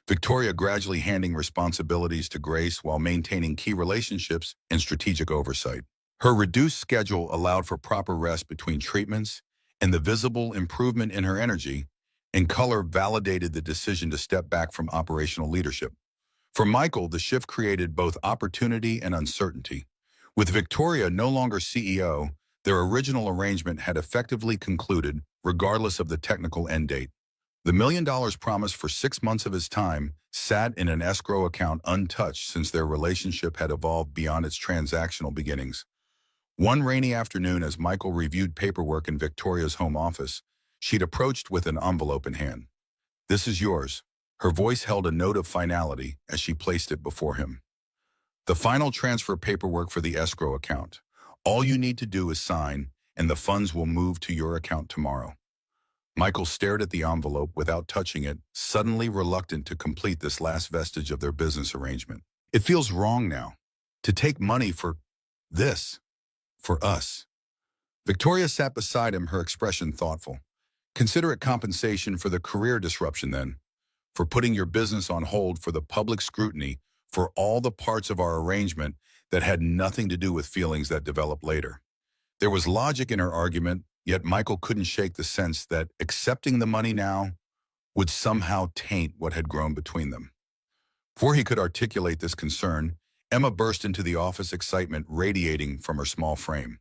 Victoria gradually handing responsibilities to Grace while maintaining key relationships and strategic oversight. Her reduced schedule allowed for proper rest between treatments, and the visible improvement in her energy and color validated the decision to step back from operational leadership. For Michael, the shift created both opportunity and uncertainty. With Victoria no longer CEO, their original arrangement had effectively concluded, regardless of the technical end date. The $1 million promised for 6 months of his time sat in an escrow account untouched since their relationship had evolved beyond its transactional beginnings. One rainy afternoon, as Michael reviewed paperwork in Victoria's home office, she'd approached with an envelope in hand. "This is yours." Her voice held a note of finality as she placed it before him. "The final transfer paperwork for the escrow account. All you need to do is sign, and the funds will move to your account tomorrow." Michael stared at the envelope without touching it, suddenly reluctant to complete this last vestige of their business arrangement. "It feels wrong now. To take money for this. For us." Victoria sat beside him, her expression thoughtful. "Consider it compensation for the career disruption then, for putting your business on hold, for the public scrutiny, for all the parts of our arrangement that had nothing to do with feelings that developed later." There was logic in her argument, yet Michael couldn't shake the sense that accepting the money now would somehow taint what had grown between them. Before he could articulate this concern, Emma burst into the office, excitement radiating from her small frame.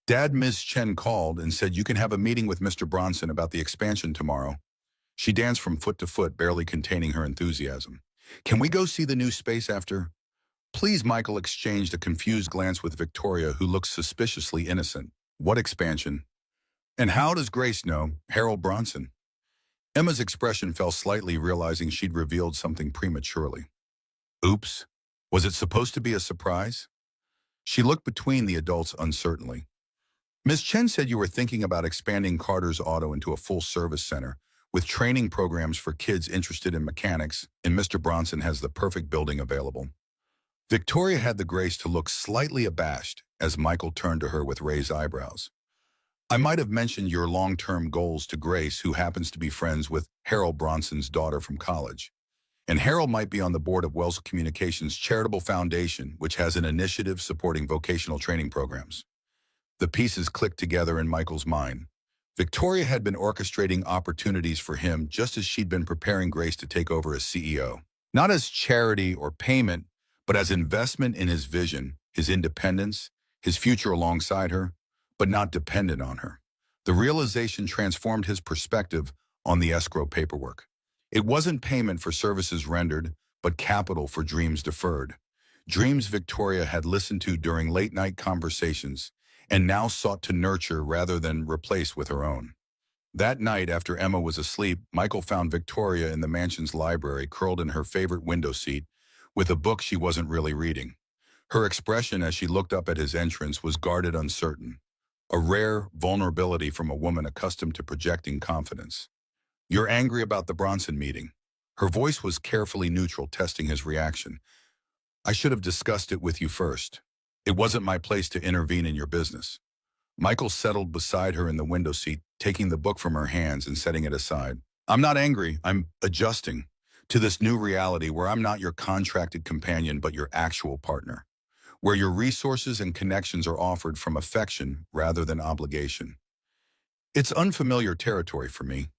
"Dad, Ms. Chen called and said you can have a meeting with Mr. Bronson about the expansion tomorrow." She danced from foot to foot, barely containing her enthusiasm. "Can we go see the new space after?" "Please." Michael exchanged a confused glance with Victoria, who looked suspiciously innocent. "What expansion? And how does Grace know Harold Bronson?" Emma's expression fell slightly, realizing she'd revealed something prematurely. Oops. Was it supposed to be a surprise? She looked between the adults uncertainly. "Ms. Chen said you were thinking about expanding Carter's Auto into a full-service center with training programs for kids interested in mechanics, and Mr. Bronson has the perfect building available." Victoria had the grace to look slightly abashed as Michael turned to her with raised eyebrows. "I might have mentioned your long-term goals to Grace, who happens to be friends with Harold Bronson's daughter from college. And Harold might be on the board of Wells Communications Charitable Foundation, which has an initiative supporting vocational training programs." The pieces clicked together in Michael's mind. Victoria had been orchestrating opportunities for him just as she'd been preparing Grace to take over as CEO. Not as charity or payment, but as investment in his vision, his independence, his future alongside her, but not dependent on her. The realization transformed his perspective on the escrow paperwork. It wasn't payment for services rendered, but capital for dreams deferred. Dreams Victoria had listened to during late-night conversations and now sought to nurture rather than replace with her own. That night, after Emma was asleep, Michael found Victoria in the mansion's library, curled in her favorite window seat, with a book she wasn't really reading. Her expression as she looked up at his entrance was guarded, uncertain, a rare vulnerability from a woman accustomed to projecting confidence. "You're angry about the Bronson meeting." Her voice was carefully neutral, testing his reaction. "I should have discussed it with you first. It wasn't my place to intervene in your business." Michael settled beside her in the window seat, taking the book from her hands and setting it aside. "I'm not angry. I'm adjusting to this new reality where I'm not your contracted companion but your actual partner, where your resources and connections are offered from affection rather than obligation. It's unfamiliar territory for me."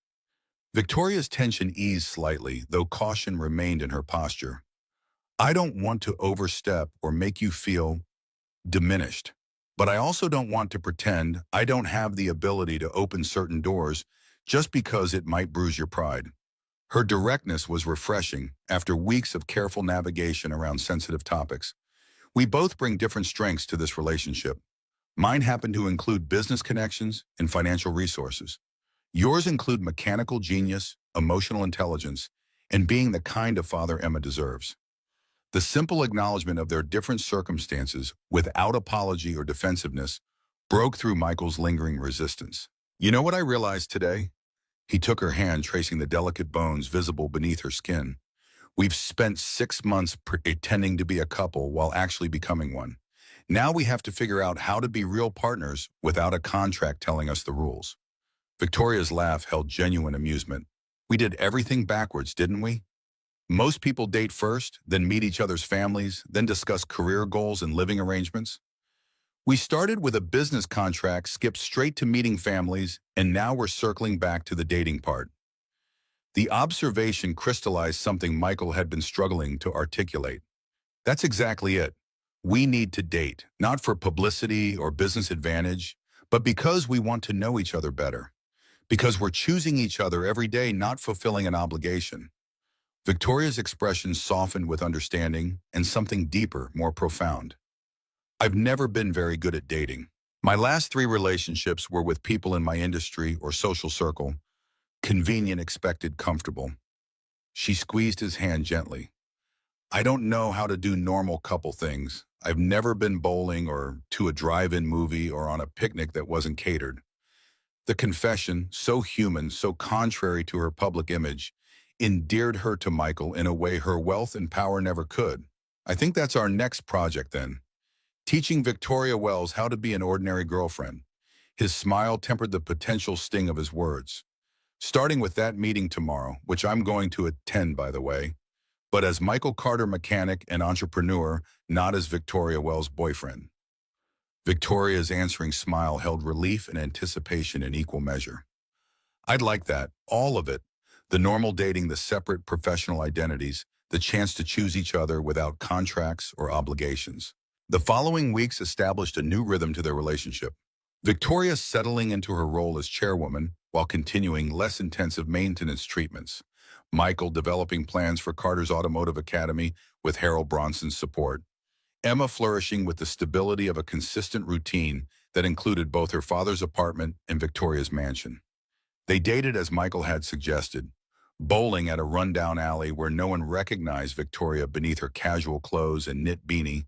Victoria's tension eased slightly, though caution remained in her posture. "I don't want to overstep or make you feel diminished, but I also don't want to pretend I don't have the ability to open certain doors just because it might bruise your pride." Her directness was refreshing after weeks of careful navigation around sensitive topics. "We both bring different strengths to this relationship. Mine happen to include business connections and financial resources. Yours include mechanical genius, emotional intelligence, and being the kind of father Emma deserves." The simple acknowledgement of their different circumstances, without apology or defensiveness, broke through Michael's lingering resistance. "You know what I realized today?" He took her hand, tracing the delicate bones visible beneath her skin. "We've spent 6 months pretending to be a couple while actually becoming one. Now we have to figure out how to be real partners without a contract telling us the rules." Victoria's laugh held genuine amusement. "We did everything backwards, didn't we? Most people date first, then meet each other's families, then discuss career goals and living arrangements. We started with a business contract, skipped straight to meeting families, and now we're circling back to the dating part." The observation crystallized something Michael had been struggling to articulate. "That's exactly it. We need to date, not for publicity or business advantage, but because we want to know each other better. Because we're choosing each other every day, not fulfilling an obligation." Victoria's expression softened with understanding and something deeper, more profound. "I've never been very good at dating. My last 3 relationships were with people in my industry or social circle. Convenient, expected, comfortable." She squeezed his hand gently. "I don't know how to do normal couple things. I've never been bowling or to a drive-in movie or on a picnic that wasn't catered." The confession, so human, so contrary to her public image, endeared her to Michael in a way her wealth and power never could. "I think that's our next project then. Teaching Victoria Wells how to be an ordinary girlfriend." His smile tempered the potential sting of his words. "Starting with that meeting tomorrow, which I'm going to attend, by the way, but as Michael Carter mechanic and entrepreneur, not as Victoria Wells' boyfriend." Victoria's answering smile held relief and anticipation in equal measure. "I'd like that, all of it. The normal dating, the separate professional identities, the chance to choose each other without contracts or obligations." The following weeks established a new rhythm to their relationship. Victoria settling into her role as chairwoman while continuing less intensive maintenance treatments. Michael developing plans for Carter's Automotive Academy with Harold Bronson's support. Emma flourishing with the stability of a consistent routine that included both her father's apartment and Victoria's mansion. They dated as Michael had suggested, bowling at a rundown alley where no one recognized Victoria beneath her casual clothes and knit beanie,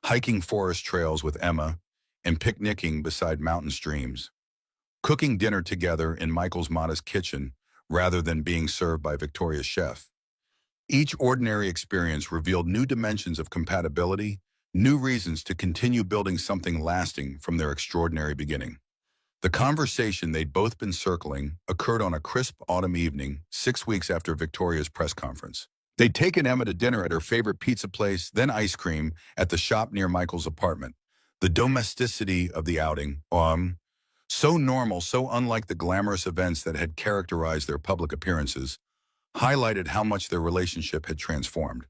hiking forest trails with Emma, and picnicking beside mountain streams. Cooking dinner together in Michael's modest kitchen rather than being served by Victoria's chef. Each ordinary experience revealed new dimensions of compatibility, new reasons to continue building something lasting from their extraordinary beginning. The conversation they'd both been circling occurred on a crisp autumn evening, 6 weeks after Victoria's press conference. They'd taken Emma to dinner at her favorite pizza place, then ice cream at the shop near Michael's apartment. The domesticity of the outing, so normal, so unlike the glamorous events that had characterized their public appearances, highlighted how much their relationship had transformed.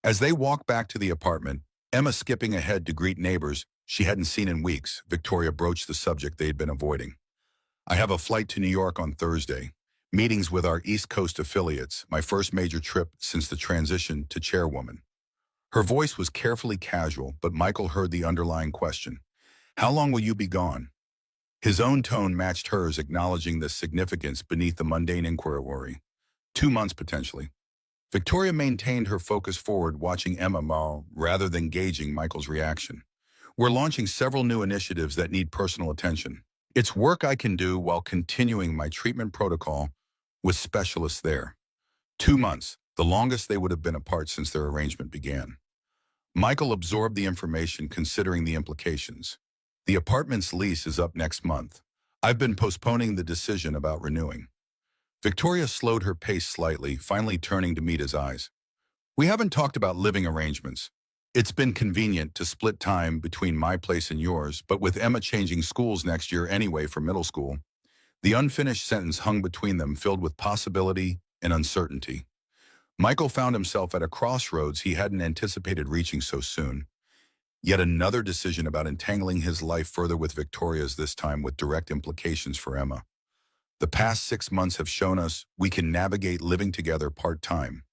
As they walked back to the apartment, Emma skipping ahead to greet neighbors she hadn't seen in weeks, Victoria broached the subject they had been avoiding. I have a flight to New York on Thursday, meetings with our East Coast affiliates, my first major trip since the transition to chairwoman. Her voice was carefully casual, but Michael heard the underlying question. How long will you be gone? His own tone matched hers, acknowledging the significance beneath the mundane inquiry. 2 months, potentially. Victoria maintained her focus forward, watching Emma mull rather than gauging Michael's reaction. We're launching several new initiatives that need personal attention. It's work I can do while continuing my treatment protocol with specialists there. 2 months, the longest they would have been apart since their arrangement began. Michael absorbed the information, considering the implications. The apartment's lease is up next month. I've been postponing the decision about renewing. Victoria slowed her pace slightly, finally turning to meet his eyes. We haven't talked about living arrangements. It's been convenient to split time between my place and yours, but with Emma changing schools next year anyway for middle school, the unfinished sentence hung between them, filled with possibility and uncertainty. Michael found himself at a crossroads he hadn't anticipated reaching so soon. Yet another decision about entangling his life further with Victoria's, this time with direct implications for Emma. The past 6 months have shown us we can navigate living together part-time.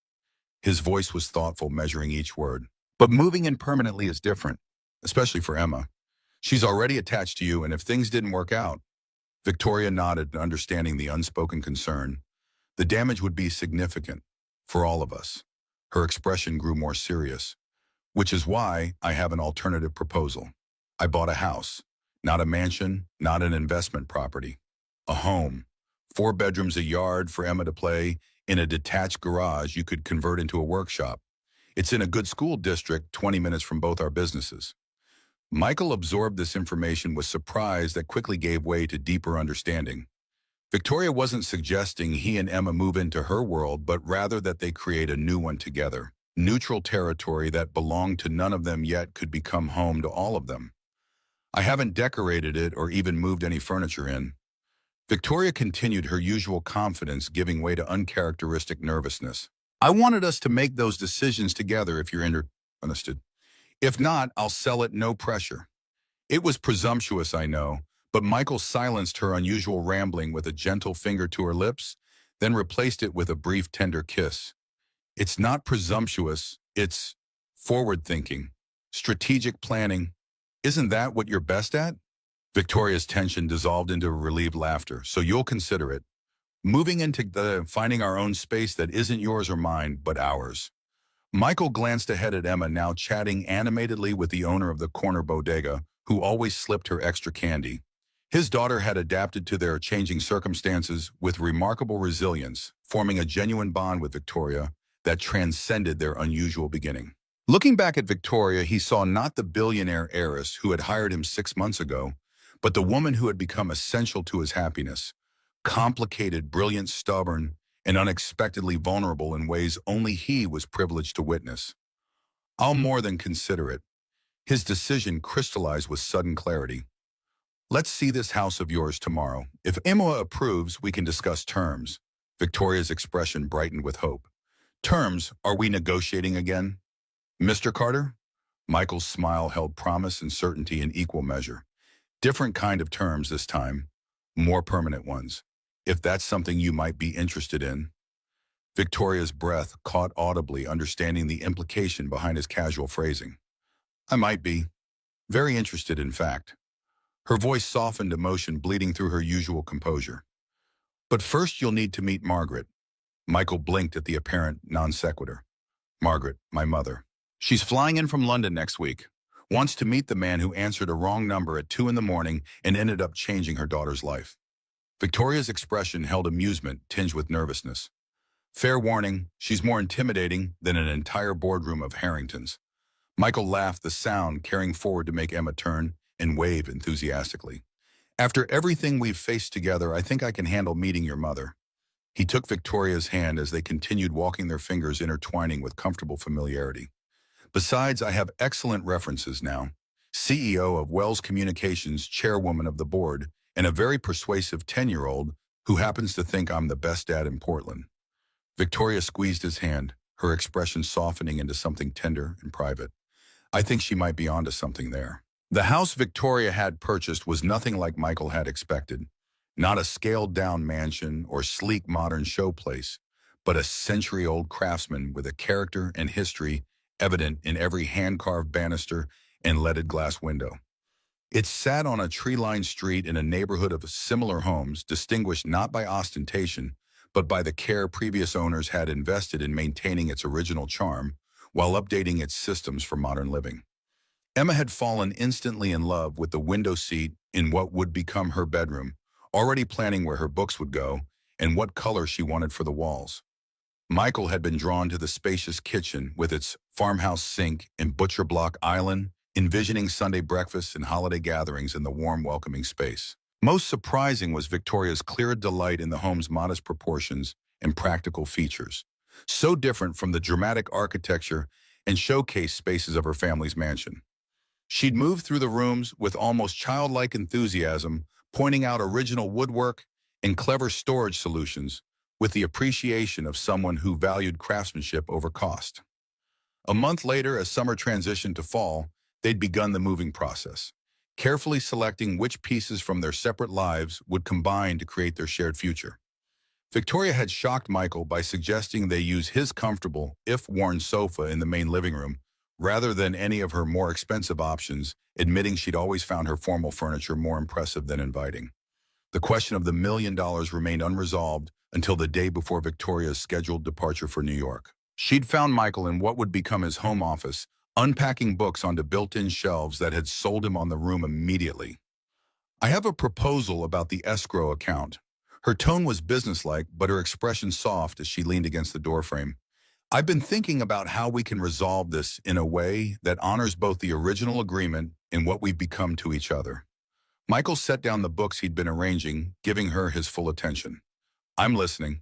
His voice was thoughtful, measuring each word. But moving in permanently is different, especially for Emma. She's already attached to you, and if things didn't work out— Victoria nodded, understanding the unspoken concern. The damage would be significant, for all of us. Her expression grew more serious. Which is why I have an alternative proposal. I bought a house, not a mansion, not an investment property. A home. 4 bedrooms, a yard for Emma to play, in a detached garage you could convert into a workshop. It's in a good school district, 20 minutes from both our businesses. Michael absorbed this information with surprise that quickly gave way to deeper understanding. Victoria wasn't suggesting he and Emma move into her world, but rather that they create a new one together. Neutral territory that belonged to none of them yet could become home to all of them. I haven't decorated it or even moved any furniture in. Victoria continued, her usual confidence giving way to uncharacteristic nervousness. I wanted us to make those decisions together if you're interested. If not, I'll sell it, no pressure. It was presumptuous, I know, but Michael silenced her unusual rambling with a gentle finger to her lips, then replaced it with a brief, tender kiss. It's not presumptuous, it's forward-thinking, strategic planning. Isn't that what you're best at? Victoria's tension dissolved into relieved laughter. So you'll consider it. Moving into finding our own space that isn't yours or mine, but ours. Michael glanced ahead at Emma, now chatting animatedly with the owner of the corner bodega, who always slipped her extra candy. His daughter had adapted to their changing circumstances with remarkable resilience, forming a genuine bond with Victoria that transcended their unusual beginning. Looking back at Victoria, he saw not the billionaire heiress who had hired him 6 months ago, but the woman who had become essential to his happiness. Complicated, brilliant, stubborn, and unexpectedly vulnerable in ways only he was privileged to witness. I'll more than consider it. His decision crystallized with sudden clarity. Let's see this house of yours tomorrow. If Emma approves, we can discuss terms. Victoria's expression brightened with hope. Terms? Are we negotiating again? Mr. Carter? Michael's smile held promise and certainty in equal measure. Different kind of terms this time. More permanent ones. If that's something you might be interested in. Victoria's breath caught audibly, understanding the implication behind his casual phrasing. I might be. Very interested, in fact. Her voice softened, emotion bleeding through her usual composure. But first you'll need to meet Margaret. Michael blinked at the apparent non sequitur. Margaret, my mother. She's flying in from London next week. Wants to meet the man who answered a wrong number at 2 in the morning and ended up changing her daughter's life. Victoria's expression held amusement tinged with nervousness. Fair warning, she's more intimidating than an entire boardroom of Harringtons. Michael laughed, the sound carrying forward to make Emma turn and wave enthusiastically. After everything we've faced together, I think I can handle meeting your mother. He took Victoria's hand as they continued walking, their fingers intertwining with comfortable familiarity. Besides, I have excellent references now. CEO of Wells Communications, chairwoman of the board, and a very persuasive 10-year-old who happens to think I'm the best dad in Portland. Victoria squeezed his hand, her expression softening into something tender and private. I think she might be onto something there. The house Victoria had purchased was nothing like Michael had expected. Not a scaled-down mansion or sleek modern showplace, but a century-old craftsman with a character and history evident in every hand-carved banister and leaded glass window. It sat on a tree-lined street in a neighborhood of similar homes, distinguished not by ostentation, but by the care previous owners had invested in maintaining its original charm while updating its systems for modern living. Emma had fallen instantly in love with the window seat in what would become her bedroom, already planning where her books would go and what color she wanted for the walls. Michael had been drawn to the spacious kitchen with its farmhouse sink and butcher block island, envisioning Sunday breakfasts and holiday gatherings in the warm, welcoming space. Most surprising was Victoria's clear delight in the home's modest proportions and practical features, so different from the dramatic architecture and showcase spaces of her family's mansion. She'd moved through the rooms with almost childlike enthusiasm, pointing out original woodwork and clever storage solutions with the appreciation of someone who valued craftsmanship over cost. A month later, as summer transitioned to fall, they'd begun the moving process, carefully selecting which pieces from their separate lives would combine to create their shared future. Victoria had shocked Michael by suggesting they use his comfortable, if-worn sofa in the main living room, rather than any of her more expensive options, admitting she'd always found her formal furniture more impressive than inviting. The question of the $1 million remained unresolved until the day before Victoria's scheduled departure for New York. She'd found Michael in what would become his home office, unpacking books onto built-in shelves that had sold him on the room immediately. I have a proposal about the escrow account. Her tone was businesslike, but her expression soft as she leaned against the doorframe. I've been thinking about how we can resolve this in a way that honors both the original agreement and what we've become to each other. Michael set down the books he'd been arranging, giving her his full attention. I'm listening.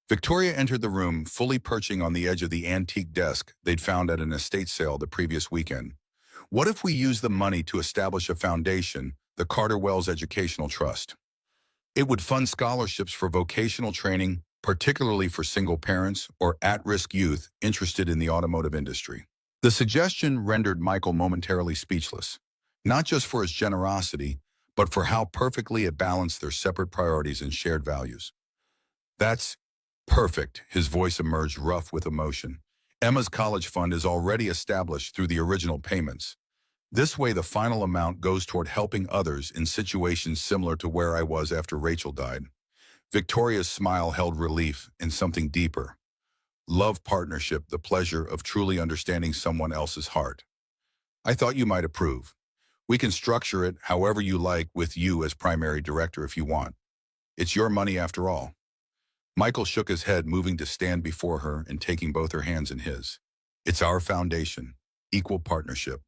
Victoria entered the room, fully perching on the edge of the antique desk they'd found at an estate sale the previous weekend. What if we use the money to establish a foundation, the Carter Wells Educational Trust? It would fund scholarships for vocational training, particularly for single parents or at-risk youth interested in the automotive industry. The suggestion rendered Michael momentarily speechless, not just for his generosity, but for how perfectly it balanced their separate priorities and shared values. That's perfect, his voice emerged rough with emotion. Emma's college fund is already established through the original payments. This way, the final amount goes toward helping others in situations similar to where I was after Rachel died. Victoria's smile held relief and something deeper. Love partnership, the pleasure of truly understanding someone else's heart. I thought you might approve. We can structure it however you like with you as primary director if you want. It's your money after all. Michael shook his head, moving to stand before her and taking both her hands in his. It's our foundation, equal partnership,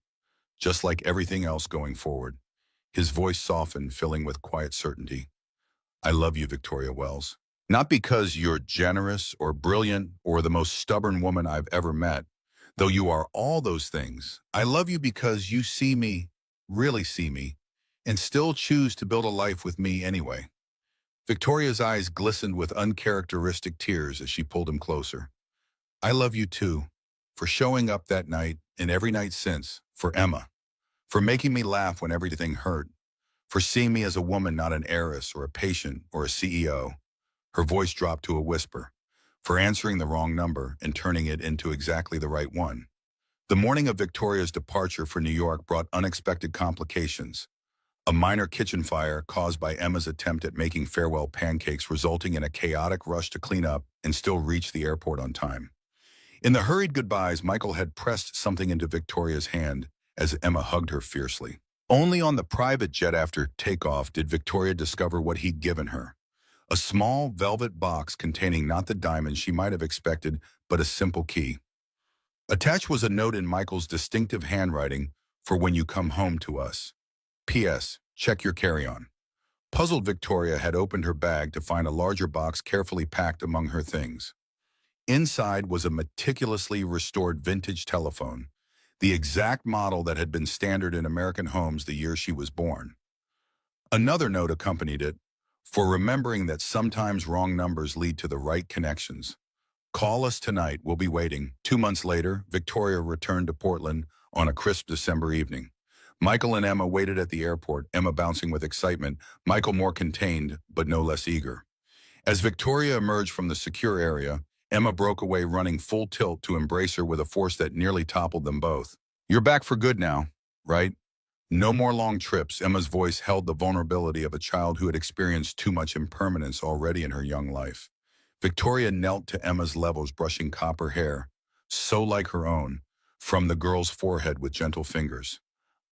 just like everything else going forward. His voice softened, filling with quiet certainty. I love you, Victoria Wells. Not because you're generous or brilliant or the most stubborn woman I've ever met, though you are all those things. I love you because you see me, really see me, and still choose to build a life with me anyway. Victoria's eyes glistened with uncharacteristic tears as she pulled him closer. I love you too, for showing up that night and every night since, for Emma, for making me laugh when everything hurt, for seeing me as a woman, not an heiress or a patient or a CEO. Her voice dropped to a whisper, for answering the wrong number and turning it into exactly the right one. The morning of Victoria's departure for New York brought unexpected complications. A minor kitchen fire caused by Emma's attempt at making farewell pancakes, resulting in a chaotic rush to clean up and still reach the airport on time. In the hurried goodbyes, Michael had pressed something into Victoria's hand as Emma hugged her fiercely. Only on the private jet after takeoff did Victoria discover what he'd given her. A small velvet box containing not the diamond she might have expected, but a simple key. Attached was a note in Michael's distinctive handwriting, for when you come home to us. P.S. Check your carry-on. Puzzled, Victoria had opened her bag to find a larger box carefully packed among her things. Inside was a meticulously restored vintage telephone, the exact model that had been standard in American homes the year she was born. Another note accompanied it, for remembering that sometimes wrong numbers lead to the right connections. Call us tonight, we'll be waiting. 2 months later, Victoria returned to Portland on a crisp December evening. Michael and Emma waited at the airport, Emma bouncing with excitement, Michael more contained, but no less eager. As Victoria emerged from the secure area, Emma broke away running full tilt to embrace her with a force that nearly toppled them both. You're back for good now, right? No more long trips. Emma's voice held the vulnerability of a child who had experienced too much impermanence already in her young life. Victoria knelt to Emma's levels, brushing copper hair, so like her own, from the girl's forehead with gentle fingers.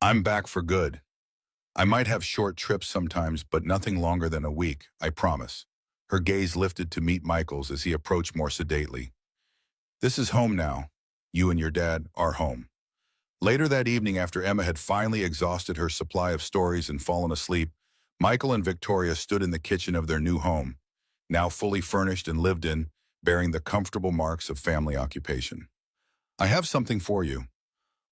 I'm back for good. I might have short trips sometimes, but nothing longer than a week, I promise. Her gaze lifted to meet Michael's as he approached more sedately. This is home now. You and your dad are home. Later that evening, after Emma had finally exhausted her supply of stories and fallen asleep, Michael and Victoria stood in the kitchen of their new home, now fully furnished and lived in, bearing the comfortable marks of family occupation. I have something for you.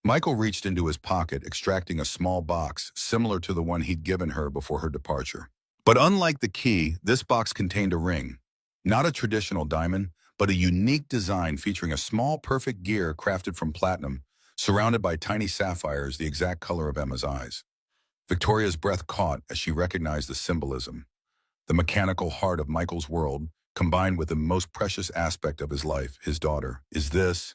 Michael reached into his pocket, extracting a small box similar to the one he'd given her before her departure. But unlike the key, this box contained a ring. Not a traditional diamond, but a unique design featuring a small perfect gear crafted from platinum, surrounded by tiny sapphires the exact color of Emma's eyes. Victoria's breath caught as she recognized the symbolism. The mechanical heart of Michael's world, combined with the most precious aspect of his life, his daughter. Is this?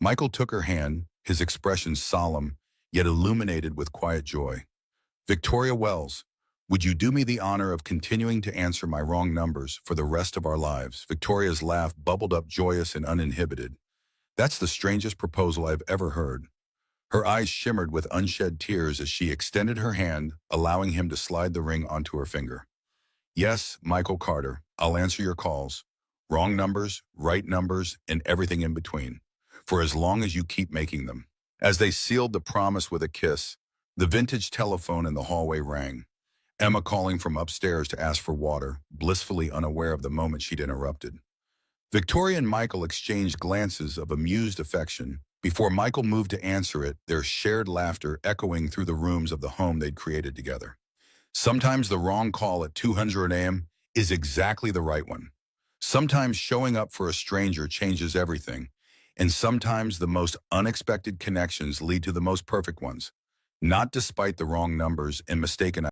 Michael took her hand, his expression solemn, yet illuminated with quiet joy. Victoria Wells, would you do me the honor of continuing to answer my wrong numbers for the rest of our lives? Victoria's laugh bubbled up joyous and uninhibited. That's the strangest proposal I've ever heard. Her eyes shimmered with unshed tears as she extended her hand, allowing him to slide the ring onto her finger. Yes, Michael Carter, I'll answer your calls. Wrong numbers, right numbers, and everything in between. For as long as you keep making them. As they sealed the promise with a kiss, the vintage telephone in the hallway rang. Emma calling from upstairs to ask for water, blissfully unaware of the moment she'd interrupted. Victoria and Michael exchanged glances of amused affection. Before Michael moved to answer it, their shared laughter echoing through the rooms of the home they'd created together. Sometimes the wrong call at 200 a.m. is exactly the right one. Sometimes showing up for a stranger changes everything, and sometimes the most unexpected connections lead to the most perfect ones, not despite the wrong numbers and mistaken